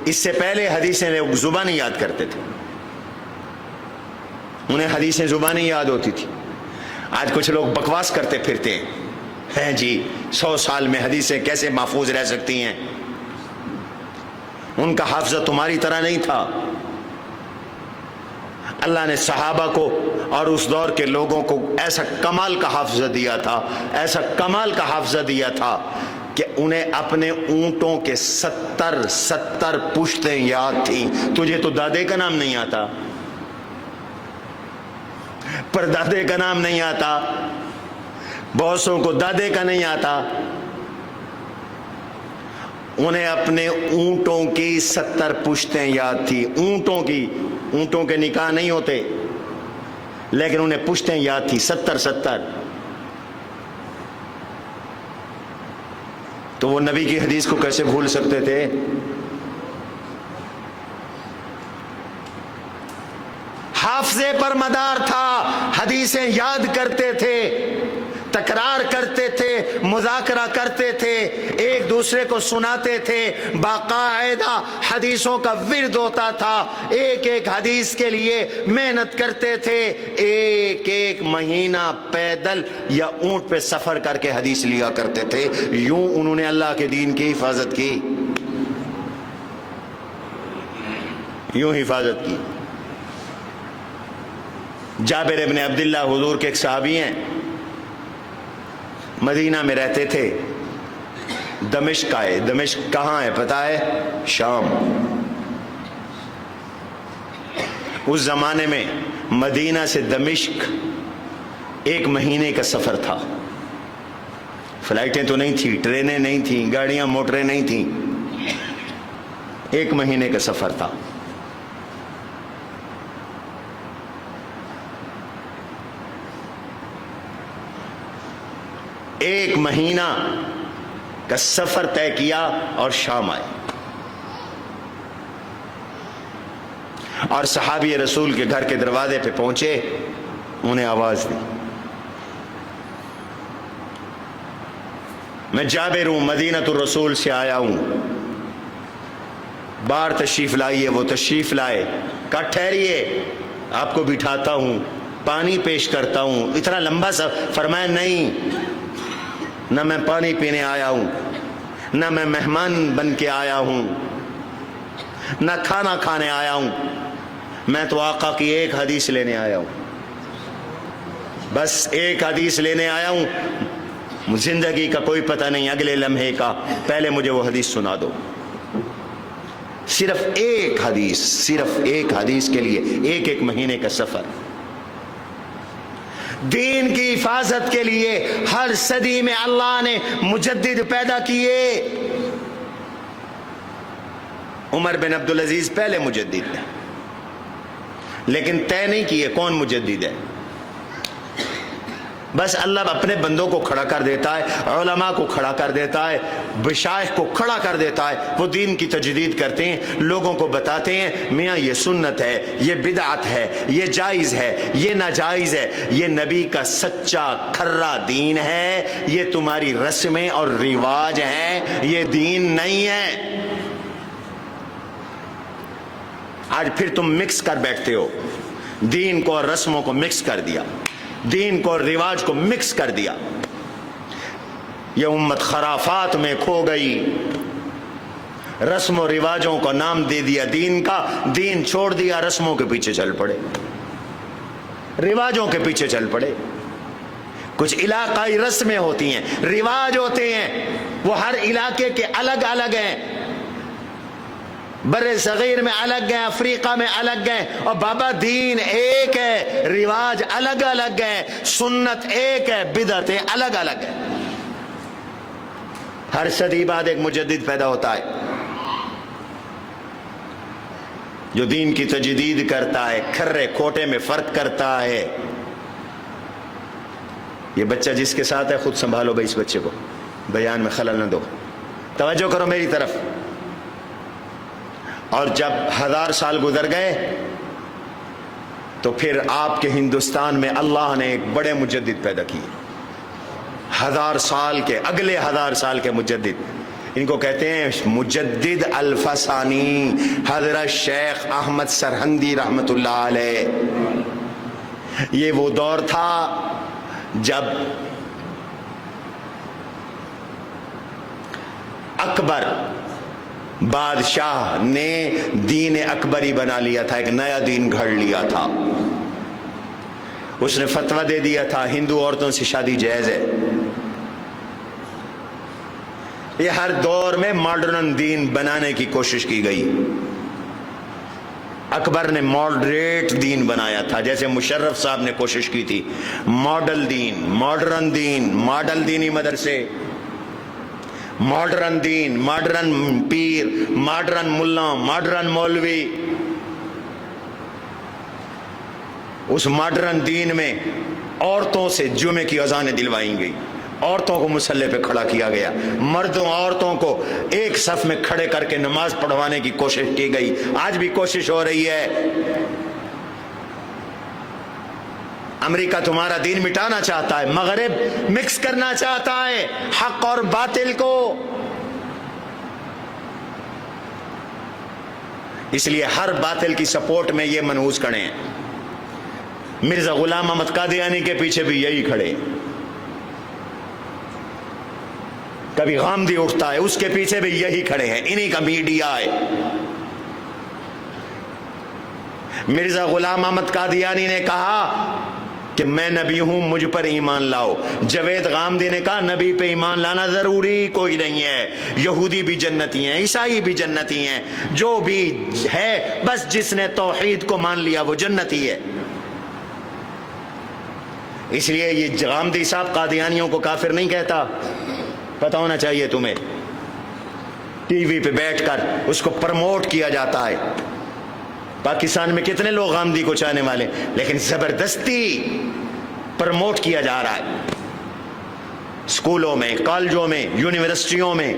اس سے پہلے حدیثیں لوگ زبانی یاد کرتے تھے، انہیں حدیثیں زبانی یاد ہوتی تھی۔ آج کچھ لوگ بکواس کرتے پھرتے ہیں جی 100 سال میں حدیثیں کیسے محفوظ رہ سکتی ہیں، ان کا حافظہ تمہاری طرح نہیں تھا۔ اللہ نے صحابہ کو اور اس دور کے لوگوں کو ایسا کمال کا حافظہ دیا تھا، ایسا کمال کا حافظہ دیا تھا کہ انہیں اپنے اونٹوں کے 70 پشتیں یاد تھیں۔ تجھے تو دادے کا نام نہیں آتا، پردادے کا نام نہیں آتا، بہت سو کو دادے کا نہیں آتا، انہیں اپنے اونٹوں کی 70 پشتیں یاد تھی۔ اونٹوں کی، اونٹوں کے نکاح نہیں ہوتے لیکن انہیں پشتیں یاد تھی 70۔ تو وہ نبی کی حدیث کو کیسے بھول سکتے تھے؟ حافظے پر مدار تھا، حدیثیں یاد کرتے تھے، تکرار کرتے تھے، مذاکرہ کرتے تھے، ایک دوسرے کو سناتے تھے، باقاعدہ حدیثوں کا ورد ہوتا تھا، ایک ایک حدیث کے لیے محنت کرتے تھے، ایک مہینہ پیدل یا اونٹ پہ سفر کر کے حدیث لیا کرتے تھے۔ یوں انہوں نے اللہ کے دین کی حفاظت کی، یوں حفاظت کی۔ جابر ابن عبداللہ حضور کے ایک صحابی ہیں، مدینہ میں رہتے تھے، دمشق آئے۔ دمشق کہاں ہے پتہ ہے؟ شام۔ اس زمانے میں مدینہ سے دمشق 1 مہینے کا سفر تھا۔ فلائٹیں تو نہیں تھی، ٹرینیں نہیں تھیں، گاڑیاں موٹریں نہیں تھیں، 1 مہینے کا سفر تھا۔ ایک مہینہ کا سفر طے کیا اور شام آئے، اور صحابی رسول کے گھر کے دروازے پہ پہنچے، انہیں آواز دی، میں جابر ہوں، مدینۃ الرسول سے آیا ہوں، باہر تشریف لائیے۔ وہ تشریف لائے، کہا ٹھہریے، آپ کو بٹھاتا ہوں، پانی پیش کرتا ہوں۔ اتنا لمبا سا فرمایا نہیں، نہ میں پانی پینے آیا ہوں، نہ میں مہمان بن کے آیا ہوں، نہ کھانا کھانے آیا ہوں، میں تو آقا کی ایک حدیث لینے آیا ہوں، بس ایک حدیث لینے آیا ہوں۔ زندگی کا کوئی پتہ نہیں اگلے لمحے کا، پہلے مجھے وہ حدیث سنا دو۔ صرف ایک حدیث کے لیے ایک مہینے کا سفر، دین کی حفاظت کے لیے ہر صدی میں اللہ نے مجدد پیدا کیے۔ عمر بن عبدالعزیز پہلے مجدد تھے، لیکن طے نہیں کیے کون مجدد ہے، بس اللہ اپنے بندوں کو کھڑا کر دیتا ہے، علماء کو کھڑا کر دیتا ہے، مشائخ کو کھڑا کر دیتا ہے، وہ دین کی تجدید کرتے ہیں، لوگوں کو بتاتے ہیں میاں یہ سنت ہے، یہ بدعت ہے، یہ جائز ہے، یہ ناجائز ہے، یہ نبی کا سچا کھرا دین ہے، یہ تمہاری رسمیں اور رواج ہیں، یہ دین نہیں ہے۔ آج پھر تم مکس کر بیٹھتے ہو، دین کو اور رسموں کو مکس کر دیا، دین کو اور رواج کو مکس کر دیا۔ یہ امت خرافات میں کھو گئی، رسم و رواجوں کو نام دے دیا دین کا، دین چھوڑ دیا، رسموں کے پیچھے چل پڑے، رواجوں کے پیچھے چل پڑے۔ کچھ علاقائی رسمیں ہوتی ہیں، رواج ہوتے ہیں، وہ ہر علاقے کے الگ الگ ہیں، بر صغیر میں الگ ہیں، افریقہ میں الگ ہیں، اور بابا دین ایک ہے، رواج الگ الگ ہے، سنت ایک ہے، بدعتیں الگ الگ ہیں۔ ہر صدی بعد ایک مجدد پیدا ہوتا ہے جو دین کی تجدید کرتا ہے، کھرے کھوٹے میں فرق کرتا ہے۔ یہ بچہ جس کے ساتھ ہے خود سنبھالو بھائی، اس بچے کو بیان میں خلل نہ دو، توجہ کرو میری طرف۔ اور جب 1000 سال گزر گئے تو پھر آپ کے ہندوستان میں اللہ نے ایک بڑے مجدد پیدا کیے، 1000 سال کے، اگلے 1000 سال کے مجدد، ان کو کہتے ہیں مجدد الفسانی، حضرت شیخ احمد سرہندی رحمت اللہ علیہ۔ یہ وہ دور تھا جب اکبر بادشاہ نے دین اکبری بنا لیا تھا، ایک نیا دین گھڑ لیا تھا، اس نے فتویٰ دے دیا تھا ہندو عورتوں سے شادی جائز ہے۔ یہ ہر دور میں ماڈرن دین بنانے کی کوشش کی گئی، اکبر نے ماڈریٹ دین بنایا تھا، جیسے مشرف صاحب نے کوشش کی تھی، ماڈل دین، ماڈرن دین، ماڈل دینی مدرسے، ماڈرن دین، ماڈرن پیر، ماڈرن ملا، ماڈرن مولوی۔ اس ماڈرن دین میں عورتوں سے جمعے کی اذانیں دلوائی گئی، عورتوں کو مصلی پہ کھڑا کیا گیا، مردوں عورتوں کو ایک صف میں کھڑے کر کے نماز پڑھوانے کی کوشش کی گئی، آج بھی کوشش ہو رہی ہے۔ امریکہ تمہارا دین مٹانا چاہتا ہے، مغرب مکس کرنا چاہتا ہے حق اور باطل کو، اس لیے ہر باطل کی سپورٹ میں یہ منحوس کھڑے ہیں۔ مرزا غلام احمد قادیانی کے پیچھے بھی یہی کھڑے، کبھی غامدی اٹھتا ہے اس کے پیچھے بھی یہی کھڑے ہیں، انہی کا میڈیا ہے۔ مرزا غلام احمد قادیانی نے کہا کہ میں نبی ہوں، مجھ پر ایمان لاؤ۔ جاوید غامدی نے کہا نبی پہ ایمان لانا ضروری کوئی نہیں ہے، یہودی بھی جنتی ہیں، عیسائی بھی جنتی ہیں، جو بھی ہے بس جس نے توحید کو مان لیا وہ جنتی ہے۔ اس لیے یہ غامدی صاحب قادیانیوں کو کافر نہیں کہتا، پتہ ہونا چاہیے تمہیں، ٹی وی پہ بیٹھ کر اس کو پروموٹ کیا جاتا ہے۔ پاکستان میں کتنے لوگ غامدی کو چاہنے والے، لیکن زبردستی پروموٹ کیا جا رہا ہے، اسکولوں میں، کالجوں میں، یونیورسٹیوں میں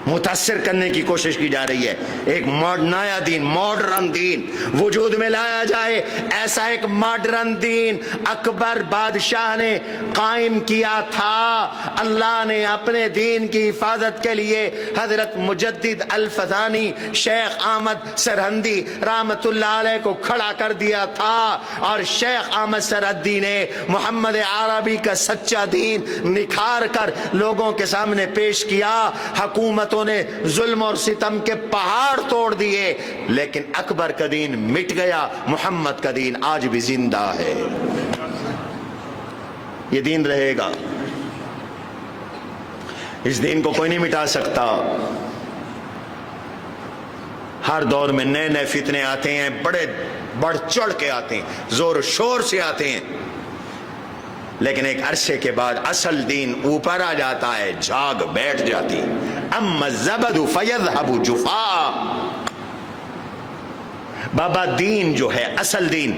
متاثر کرنے کی کوشش کی جا رہی ہے۔ ایک نیا دین، ماڈرن دین وجود میں لایا جائے، ایسا ایک ماڈرن دین اکبر بادشاہ نے قائم کیا تھا۔ اللہ نے اپنے دین کی حفاظت کے لیے حضرت مجدد الفسانی شیخ احمد سرہندی رحمت اللہ علیہ کو کھڑا کر دیا تھا، اور شیخ احمد سرہندی نے محمد عربی کا سچا دین نکھار کر لوگوں کے سامنے پیش کیا۔ حکومت نے ظلم اور ستم کے پہاڑ توڑ دیے، لیکن اکبر کا دین مٹ گیا، محمد کا دین آج بھی زندہ ہے، یہ دین رہے گا۔ اس دین کو کوئی نہیں مٹا سکتا۔ ہر دور میں نئے نئے فتنے آتے ہیں، بڑے بڑھ چڑھ کے آتے ہیں، زور و شور سے آتے ہیں، لیکن ایک عرصے کے بعد اصل دین اوپر آ جاتا ہے، جھاگ بیٹھ جاتی۔ اما الزبد فیذهب جفاء، بابا دین جو ہے اصل دین،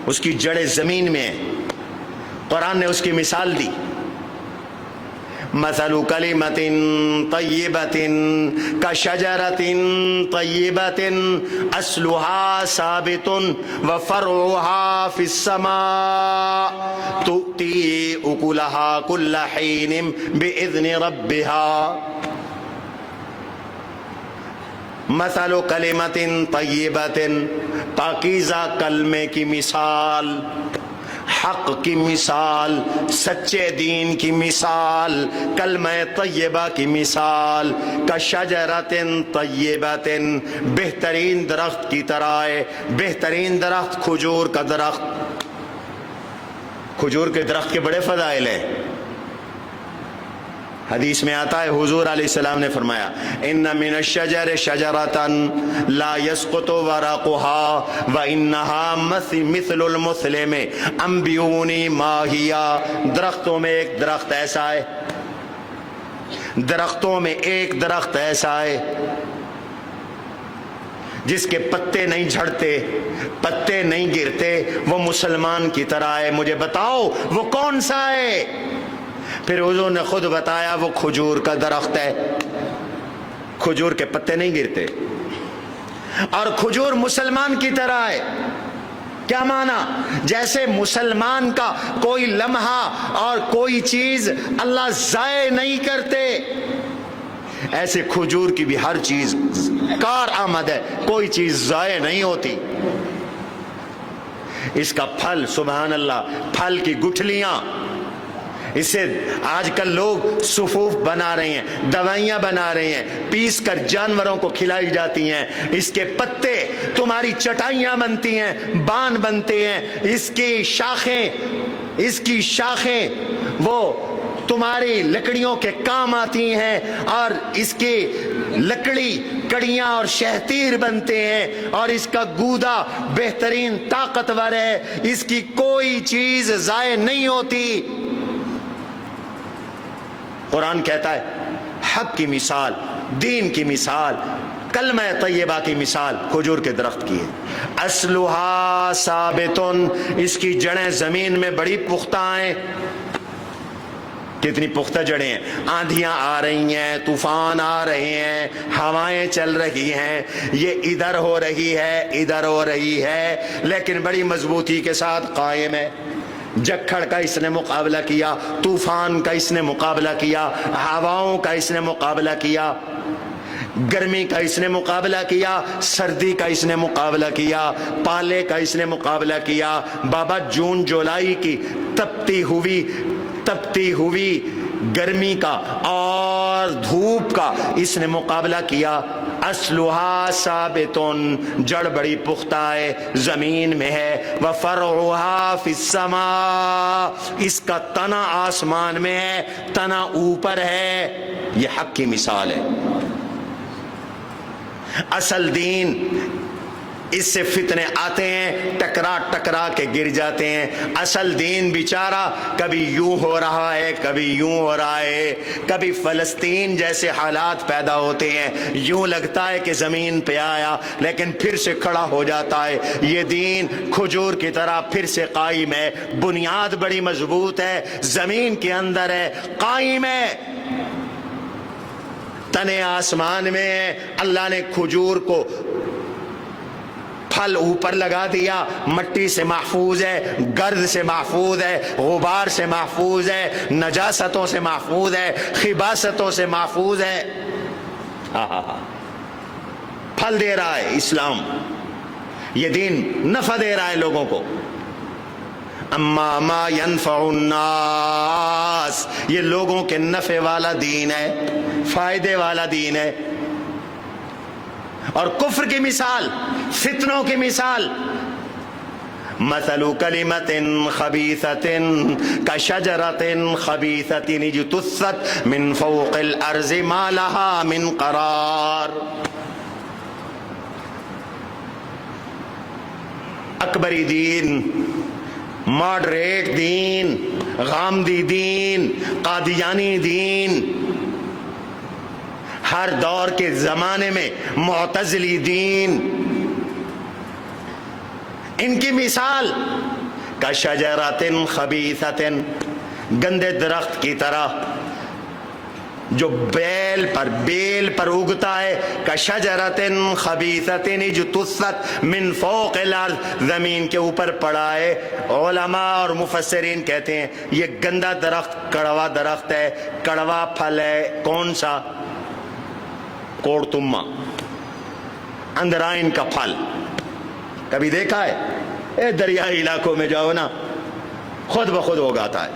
اس کی جڑیں زمین میں ہیں۔ قرآن نے اس کی مثال دی، مثل کلمۃ طیبۃ کشجرۃ طیبۃ اصلها ثابت وفرعها فی السماء تؤتی اکلها کل حین باذن ربها۔ مثل کلمۃ طیبۃ، پاکیزہ کلمے کی مثال، حق کی مثال، سچے دین کی مثال، کلمہ طیبہ کی مثال، کشجرۃ طیبۃ، بہترین درخت کی طرح ہے۔ بہترین درخت کھجور کا درخت۔ کھجور کے درخت کے بڑے فضائل ہیں۔ حدیث میں آتا ہے، حضور علیہ السلام نے فرمایا، ان من الشجر شجرۃ لا يسقط ورقها وانها مثل المسلم انبئونی ما ہی۔ درختوں میں ایک درخت ایسا ہے، درختوں میں ایک درخت ایسا ہے جس کے پتے نہیں جھڑتے، پتے نہیں گرتے، وہ مسلمان کی طرح ہے، مجھے بتاؤ وہ کون سا ہے؟ پھر حضور نے خود بتایا، وہ کھجور کا درخت ہے، کھجور کے پتے نہیں گرتے، اور کھجور مسلمان کی طرح ہے۔ کیا معنی؟ جیسے مسلمان کا کوئی لمحہ اور کوئی چیز اللہ ضائع نہیں کرتے، ایسے کھجور کی بھی ہر چیز کارآمد ہے، کوئی چیز ضائع نہیں ہوتی۔ اس کا پھل، سبحان اللہ، پھل کی گٹھلیاں، اس سے آج کل لوگ صفوف بنا رہے ہیں، دوائیاں بنا رہے ہیں، پیس کر جانوروں کو کھلائی جاتی ہیں۔ اس کے پتے تمہاری چٹائیاں بنتی ہیں، بان بنتے ہیں، اس کی شاخیں وہ تمہاری لکڑیوں کے کام آتی ہیں، اور اس کی لکڑی کڑیاں اور شہتیر بنتے ہیں، اور اس کا گودا بہترین طاقتور ہے، اس کی کوئی چیز ضائع نہیں ہوتی۔ قرآن کہتا ہے حق کی مثال، دین کی مثال، کلمہ طیبہ کی مثال کھجور کے درخت کی ہے۔ اصلها ثابت، اس کی جڑیں زمین میں بڑی پختہ ہیں۔ کتنی پختہ جڑیں ہیں؟ آندھیاں آ رہی ہیں، طوفان آ رہے ہیں، ہوائیں چل رہی ہیں، یہ ادھر ہو رہی ہے، ادھر ہو رہی ہے، لیکن بڑی مضبوطی کے ساتھ قائم ہے۔ جکھڑ کا اس نے مقابلہ کیا، طوفان کا اس نے مقابلہ کیا، ہواؤں کا اس نے مقابلہ کیا، گرمی کا اس نے مقابلہ کیا، سردی کا اس نے مقابلہ کیا، پالے کا اس نے مقابلہ کیا۔ بابا جون جولائی کی تپتی ہوئی گرمی کا اور دھوپ کا اس نے مقابلہ کیا۔ اصلها ثابت، جڑ بڑی پختہ ہے، زمین میں ہے، وفرعها فی السماء، اس کا تنا آسمان میں ہے، تنا اوپر ہے۔ یہ حق کی مثال ہے۔ اصل دین، اس سے فتنے آتے ہیں، ٹکرا ٹکرا کے گر جاتے ہیں۔ اصل دین بیچارہ کبھی یوں ہو رہا ہے، کبھی یوں ہو رہا ہے، کبھی فلسطین جیسے حالات پیدا ہوتے ہیں، یوں لگتا ہے کہ زمین پہ آیا، لیکن پھر سے کھڑا ہو جاتا ہے۔ یہ دین کھجور کی طرح پھر سے قائم ہے، بنیاد بڑی مضبوط ہے، زمین کے اندر ہے، قائم ہے، تنے آسمان میں ہے۔ اللہ نے کھجور کو پھل اوپر لگا دیا، مٹی سے محفوظ ہے، گرد سے محفوظ ہے، غبار سے محفوظ ہے، نجاستوں سے محفوظ ہے، خباثتوں سے محفوظ ہے۔ پھل دے رہا ہے اسلام، یہ دین نفع دے رہا ہے لوگوں کو۔ اما ما ينفع الناس، یہ لوگوں کے نفع والا دین ہے، فائدے والا دین ہے۔ اور کفر کی مثال، فتنوں کی مثال، مثل کلمۃ خبیثۃ کشجرۃ خبیثۃ اجتثت من فوق الارض ما لها من قرار. اکبری دین، ماڈریٹ دین، غامدی دین، قادیانی دین، ہر دور کے زمانے میں معتزلی دین، ان کی مثال کشجرۃ خبیثۃ، گندے درخت کی طرح جو بیل پر اگتا ہے، کشجرۃ خبیثۃ اجتثت من فوق الارض، زمین کے اوپر پڑا ہے. علماء اور مفسرین کہتے ہیں یہ گندا درخت کڑوا درخت ہے، کڑوا پھل ہے. کون سا؟ کوڑتما، اندرائن کا پھل. کبھی دیکھا ہے؟ دریائی علاقوں میں جاؤ نا، خود بخود اگاتا ہے.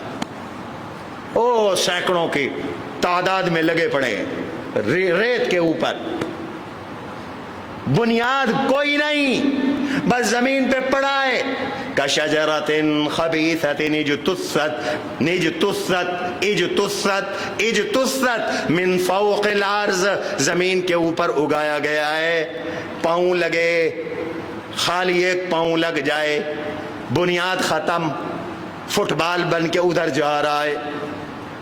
او سینکڑوں کی تعداد میں لگے پڑے ریت کے اوپر، بنیاد کوئی نہیں، بس زمین پہ پڑا ہے. کشجرۃ خبیثۃ اجتثت من فوق الارض، زمین کے اوپر اگایا گیا ہے. پاؤں لگے، خالی ایک پاؤں لگ جائے، بنیاد ختم، فٹ بال بن کے ادھر جا رہا ہے،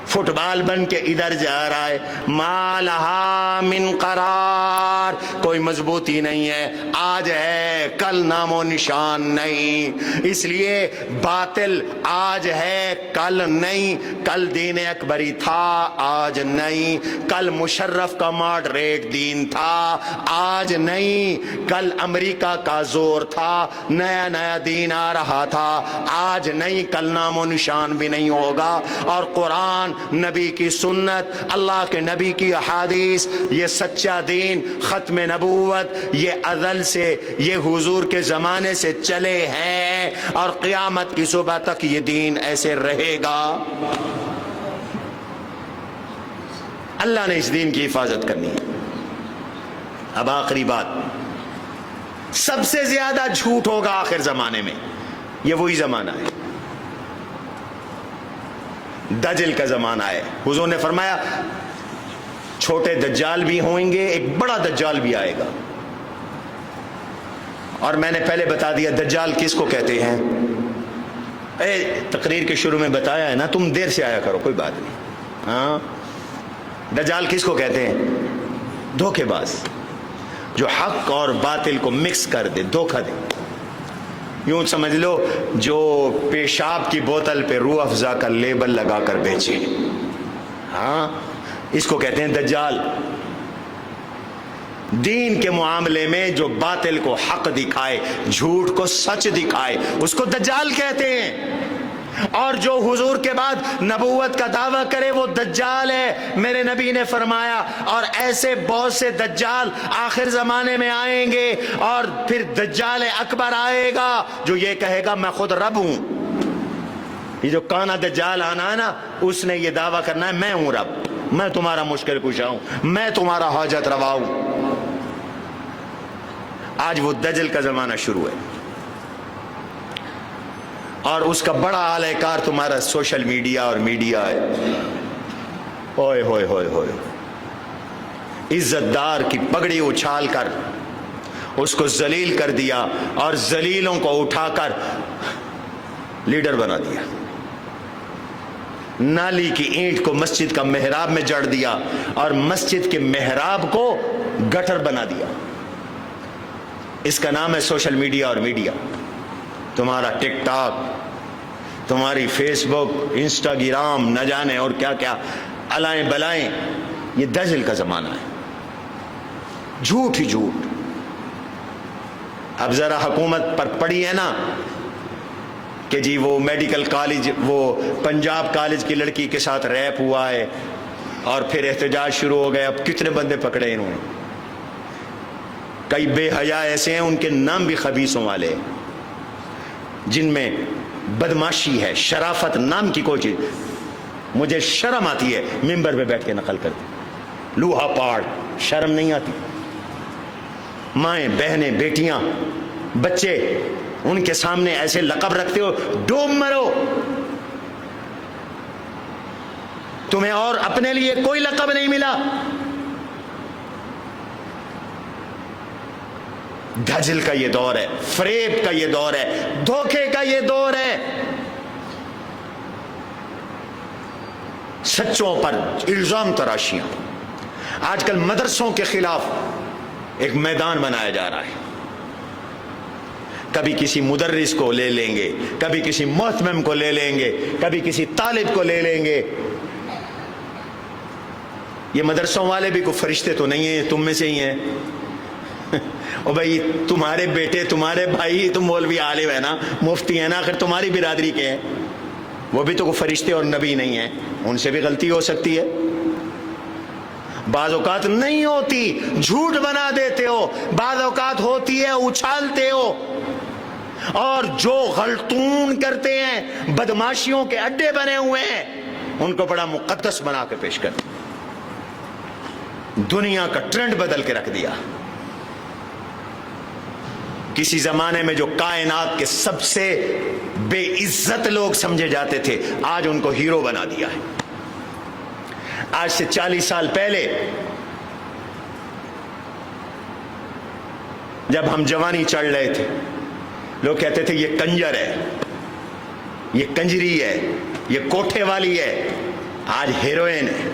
فٹ بال بن کے ادھر جا رہا ہے. ما لہا من قرار، کوئی مضبوطی نہیں ہے، آج ہے کل نام و نشان نہیں. اس لیے باطل آج ہے کل نہیں. کل دین اکبری تھا، آج نہیں. کل مشرف کا ماڈریٹ دین تھا، آج نہیں. کل امریکہ کا زور تھا، نیا نیا دین آ رہا تھا، آج نہیں. کل نام و نشان بھی نہیں ہوگا. اور قرآن، نبی کی سنت، اللہ کے نبی کی احادیث، یہ سچا دین، ختم نبوت، یہ ازل سے، یہ حضور کے زمانے سے چلے ہیں، اور قیامت کی صبح تک یہ دین ایسے رہے گا. اللہ نے اس دین کی حفاظت کرنی ہے. اب آخری بات، سب سے زیادہ جھوٹ ہوگا آخر زمانے میں. یہ وہی زمانہ ہے، دجل کا زمانہ ہے. حضور نے فرمایا چھوٹے دجال بھی ہوئیں گے، ایک بڑا دجال بھی آئے گا. اور میں نے پہلے بتا دیا دجال کس کو کہتے ہیں. تقریر کے شروع میں بتایا ہے نا، تم دیر سے آیا کرو، کوئی بات نہیں. ہاں، دجال کس کو کہتے ہیں؟ دھوکے باز، جو حق اور باطل کو مکس کر دے، دھوکہ دے. یوں سمجھ لو جو پیشاب کی بوتل پہ روح افزا کا لیبل لگا کر بیچے. ہاں، اس کو کہتے ہیں دجال. دین کے معاملے میں جو باطل کو حق دکھائے، جھوٹ کو سچ دکھائے، اس کو دجال کہتے ہیں. اور جو حضور کے بعد نبوت کا دعویٰ کرے وہ دجال ہے. میرے نبی نے فرمایا، اور ایسے بہت سے دجال آخر زمانے میں آئیں گے، اور پھر دجال اکبر آئے گا جو یہ کہے گا میں خود رب ہوں. یہ جو کانا دجال آنا ہے نا، اس نے یہ دعویٰ کرنا ہے میں ہوں رب، میں تمہارا مشکل کشا ہوں، میں تمہارا حاجت روا ہوں. آج وہ دجل کا زمانہ شروع ہے، اور اس کا بڑا اعلی کار تمہارا سوشل میڈیا اور میڈیا ہے. اوئے ہوئے ہوئے ہوئے، عزت دار کی پگڑی اچھال کر اس کو ذلیل کر دیا، اور ذلیلوں کو اٹھا کر لیڈر بنا دیا. نالی کی اینٹ کو مسجد کا محراب میں جڑ دیا، اور مسجد کے محراب کو گٹر بنا دیا. اس کا نام ہے سوشل میڈیا اور میڈیا. تمہارا ٹک ٹاک، تمہاری فیس بک، انسٹاگرام، نہ جانے اور کیا کیا الائیں بلائیں. یہ دجل کا زمانہ ہے، جھوٹ ہی جھوٹ. اب ذرا حکومت پر پڑی ہے نا کہ جی وہ میڈیکل کالج، وہ پنجاب کالج کی لڑکی کے ساتھ ریپ ہوا ہے، اور پھر احتجاج شروع ہو گئے. اب کتنے بندے پکڑے انہوں نے. کئی بے حیا ایسے ہیں، ان کے نام بھی خبیثوں والے ہیں، جن میں بدماشی ہے، شرافت نام کی کوئی چیز. مجھے شرم آتی ہے ممبر پہ بیٹھ کے نقل کرتے. لوہا پاڑ، شرم نہیں آتی. مائیں، بہنیں، بیٹیاں، بچے ان کے سامنے ایسے لقب رکھتے ہو، ڈوب مرو، تمہیں اور اپنے لیے کوئی لقب نہیں ملا۔ دھجل کا یہ دور ہے، فریب کا یہ دور ہے، دھوکے کا یہ دور ہے، سچوں پر الزام تراشیاں۔ آج کل مدرسوں کے خلاف ایک میدان بنایا جا رہا ہے، کبھی کسی مدرس کو لے لیں گے، کبھی کسی محتمم کو لے لیں گے، کبھی کسی طالب کو لے لیں گے۔ یہ مدرسوں والے بھی کوئی فرشتے تو نہیں ہیں، تم میں سے ہی ہیں۔ او بھائی تمہارے بیٹے، تمہارے بھائی، تم مولوی عالم ہے نا، مفتی ہے نا، آخر تمہاری برادری کے ہیں، وہ بھی تو کوئی فرشتے اور نبی نہیں ہیں، ان سے بھی غلطی ہو سکتی ہے، بعض اوقات نہیں ہوتی، جھوٹ بنا دیتے ہو، بعض اوقات ہوتی ہے، اچھالتے ہو، اور جو غلطون کرتے ہیں، بدماشیوں کے اڈے بنے ہوئے ہیں، ان کو بڑا مقدس بنا کے پیش کرتے، دنیا کا ٹرینڈ بدل کے رکھ دیا۔ کسی زمانے میں جو کائنات کے سب سے بے عزت لوگ سمجھے جاتے تھے، آج ان کو ہیرو بنا دیا ہے۔ آج سے 40 سال پہلے جب ہم جوانی چڑھ رہے تھے، لوگ کہتے تھے یہ کنجر ہے، یہ کنجری ہے، یہ کوٹھے والی ہے۔ آج ہیروئن ہے،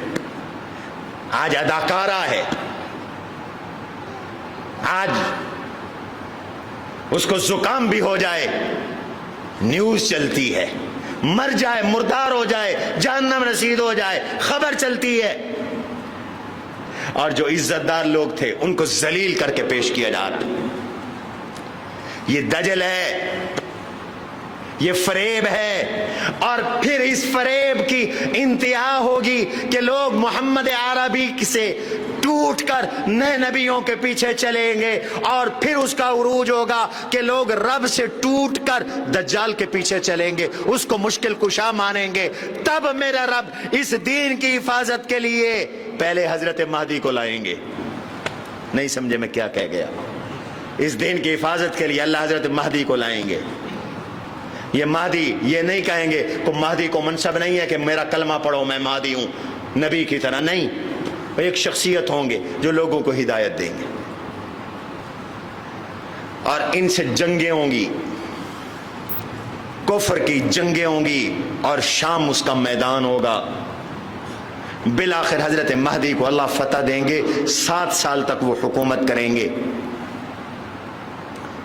آج اداکارہ ہے، آج اس کو زکام بھی ہو جائے نیوز چلتی ہے، مر جائے، مردار ہو جائے، جہنم رسید ہو جائے، خبر چلتی ہے۔ اور جو عزت دار لوگ تھے ان کو ذلیل کر کے پیش کیا جا رہا ہے۔ یہ دجل ہے، یہ فریب ہے، اور پھر اس فریب کی انتہا ہوگی کہ لوگ محمد عربی سے ٹوٹ کر نئے نبیوں کے پیچھے چلیں گے، اور پھر اس کا عروج ہوگا کہ لوگ رب سے ٹوٹ کر دجال کے پیچھے چلیں گے، اس کو مشکل کشا مانیں گے۔ تب میرا رب اس دین کی حفاظت کے لیے پہلے حضرت مہدی کو لائیں گے۔ نہیں سمجھے میں کیا کہہ گیا؟ اس دین کی حفاظت کے لیے اللہ حضرت مہدی کو لائیں گے۔ یہ مہدی یہ نہیں کہیں گے، کہ مہدی کو منصب نہیں ہے کہ میرا کلمہ پڑھو میں مہدی ہوں نبی کی طرح، نہیں، ایک شخصیت ہوں گے جو لوگوں کو ہدایت دیں گے، اور ان سے جنگیں ہوں گی، کفر کی جنگیں ہوں گی، اور شام اس کا میدان ہوگا۔ بالآخر حضرت مہدی کو اللہ فتح دیں گے، 7 سال تک وہ حکومت کریں گے۔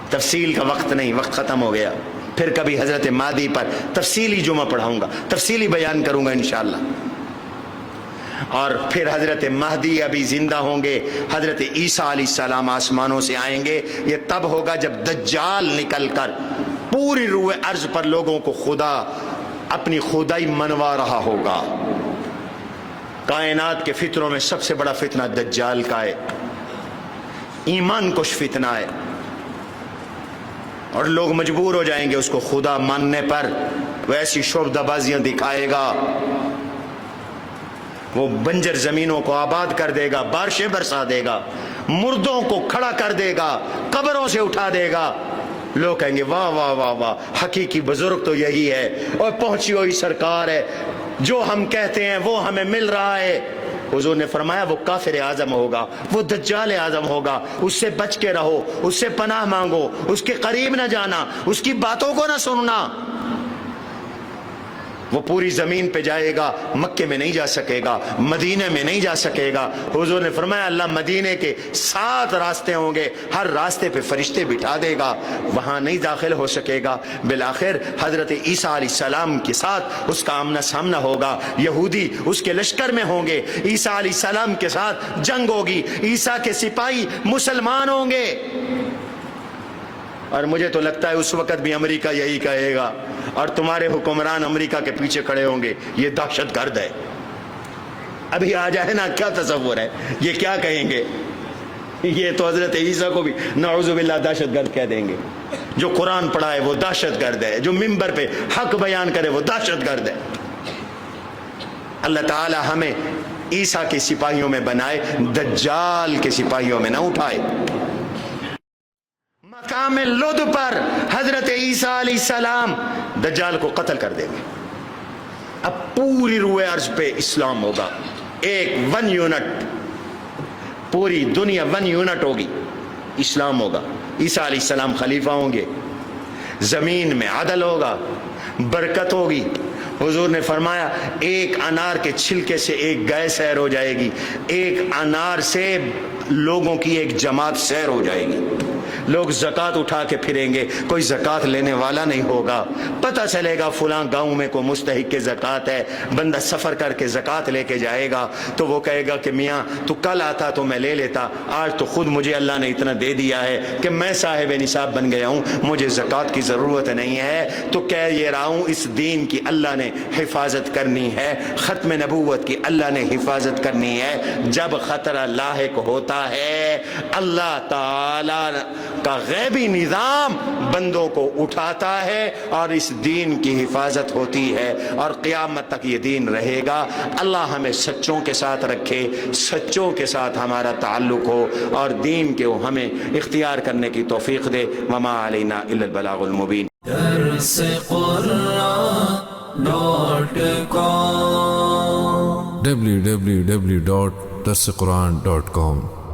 تفصیل کا وقت نہیں، وقت ختم ہو گیا، پھر کبھی حضرت مہدی پر تفصیلی جمعہ پڑھاؤں گا، تفصیلی بیان کروں گا انشاءاللہ۔ اور پھر حضرت مہدی ابھی زندہ ہوں گے، حضرت عیسیٰ علیہ السلام آسمانوں سے آئیں گے۔ یہ تب ہوگا جب دجال نکل کر پوری روح ارض پر لوگوں کو خدا اپنی خدائی منوا رہا ہوگا۔ کائنات کے فتنوں میں سب سے بڑا فتنہ دجال کا ہے، ایمان کش فتنہ ہے، اور لوگ مجبور ہو جائیں گے اس کو خدا ماننے پر۔ وہ ایسی شعبدہ بازیاں دکھائے گا، وہ بنجر زمینوں کو آباد کر دے گا، بارشیں برسا دے گا، مردوں کو کھڑا کر دے گا، قبروں سے اٹھا دے گا۔ لوگ کہیں گے واہ واہ واہ واہ، حقیقی بزرگ تو یہی ہے، اور پہنچی ہوئی سرکار ہے، جو ہم کہتے ہیں وہ ہمیں مل رہا ہے۔ حضور نے فرمایا وہ کافر اعظم ہوگا، وہ دجال اعظم ہوگا، اس سے بچ کے رہو، اس سے پناہ مانگو، اس کے قریب نہ جانا، اس کی باتوں کو نہ سننا۔ وہ پوری زمین پہ جائے گا، مکے میں نہیں جا سکے گا، مدینے میں نہیں جا سکے گا۔ حضور نے فرمایا اللہ مدینے کے 7 راستے ہوں گے، ہر راستے پہ فرشتے بٹھا دے گا، وہاں نہیں داخل ہو سکے گا۔ بالآخر حضرت عیسیٰ علیہ السلام کے ساتھ اس کا آمنا سامنا ہوگا، یہودی اس کے لشکر میں ہوں گے، عیسیٰ علیہ السلام کے ساتھ جنگ ہوگی، عیسیٰ کے سپاہی مسلمان ہوں گے۔ اور مجھے تو لگتا ہے اس وقت بھی امریکہ یہی کہے گا، اور تمہارے حکمران امریکہ کے پیچھے کھڑے ہوں گے یہ دہشت گرد ہے۔ ابھی آ جائے نا، کیا تصور ہے، یہ کیا کہیں گے؟ یہ تو حضرت عیسیٰ کو بھی نعوذ باللہ دہشت گرد کہہ دیں گے۔ جو قرآن پڑھائے وہ دہشت گرد ہے، جو ممبر پہ حق بیان کرے وہ دہشت گرد ہے۔ اللہ تعالی ہمیں عیسیٰ کے سپاہیوں میں بنائے، دجال کے سپاہیوں میں نہ اٹھائے۔ کام لد پر حضرت عیسیٰ علیہ السلام دجال کو قتل کر دیں گے. اب پوری روئے عرض پہ اسلام ہوگا. ایک 1 یونٹ، پوری دنیا 1 یونٹ ہوگی، اسلام ہوگا. عیسیٰ علیہ السلام خلیفہ ہوں گے، زمین میں عدل ہوگا، برکت ہوگی. حضور نے فرمایا ایک انار کے چھلکے سے ایک گائے سیر ہو جائے گی، ایک انار سے لوگوں کی ایک جماعت سیر ہو جائے گی. لوگ زکوٰۃ اٹھا کے پھریں گے، کوئی زکوٰۃ لینے والا نہیں ہوگا. پتہ چلے گا فلاں گاؤں میں کوئی مستحق کے زکوٰۃ ہے، بندہ سفر کر کے زکوٰۃ لے کے جائے گا تو وہ کہے گا کہ میاں تو کل آتا تو میں لے لیتا، آج تو خود مجھے اللہ نے اتنا دے دیا ہے کہ میں صاحب نصاب بن گیا ہوں، مجھے زکوٰۃ کی ضرورت نہیں ہے. تو کہہ یہ رہا ہوں اس دین کی اللہ نے حفاظت کرنی ہے، ختم نبوت کی اللہ نے حفاظت کرنی ہے. جب خطرہ لاحق ہوتا ہے اللہ تعالی کا غیبی نظام بندوں کو اٹھاتا ہے اور اس دین کی حفاظت ہوتی ہے اور قیامت تک یہ دین رہے گا. اللہ ہمیں سچوں کے ساتھ رکھے، سچوں کے ساتھ ہمارا تعلق ہو اور دین کے ہمیں اختیار کرنے کی توفیق دے. وما علینا الا البلاغ المبین. www.darsequran.com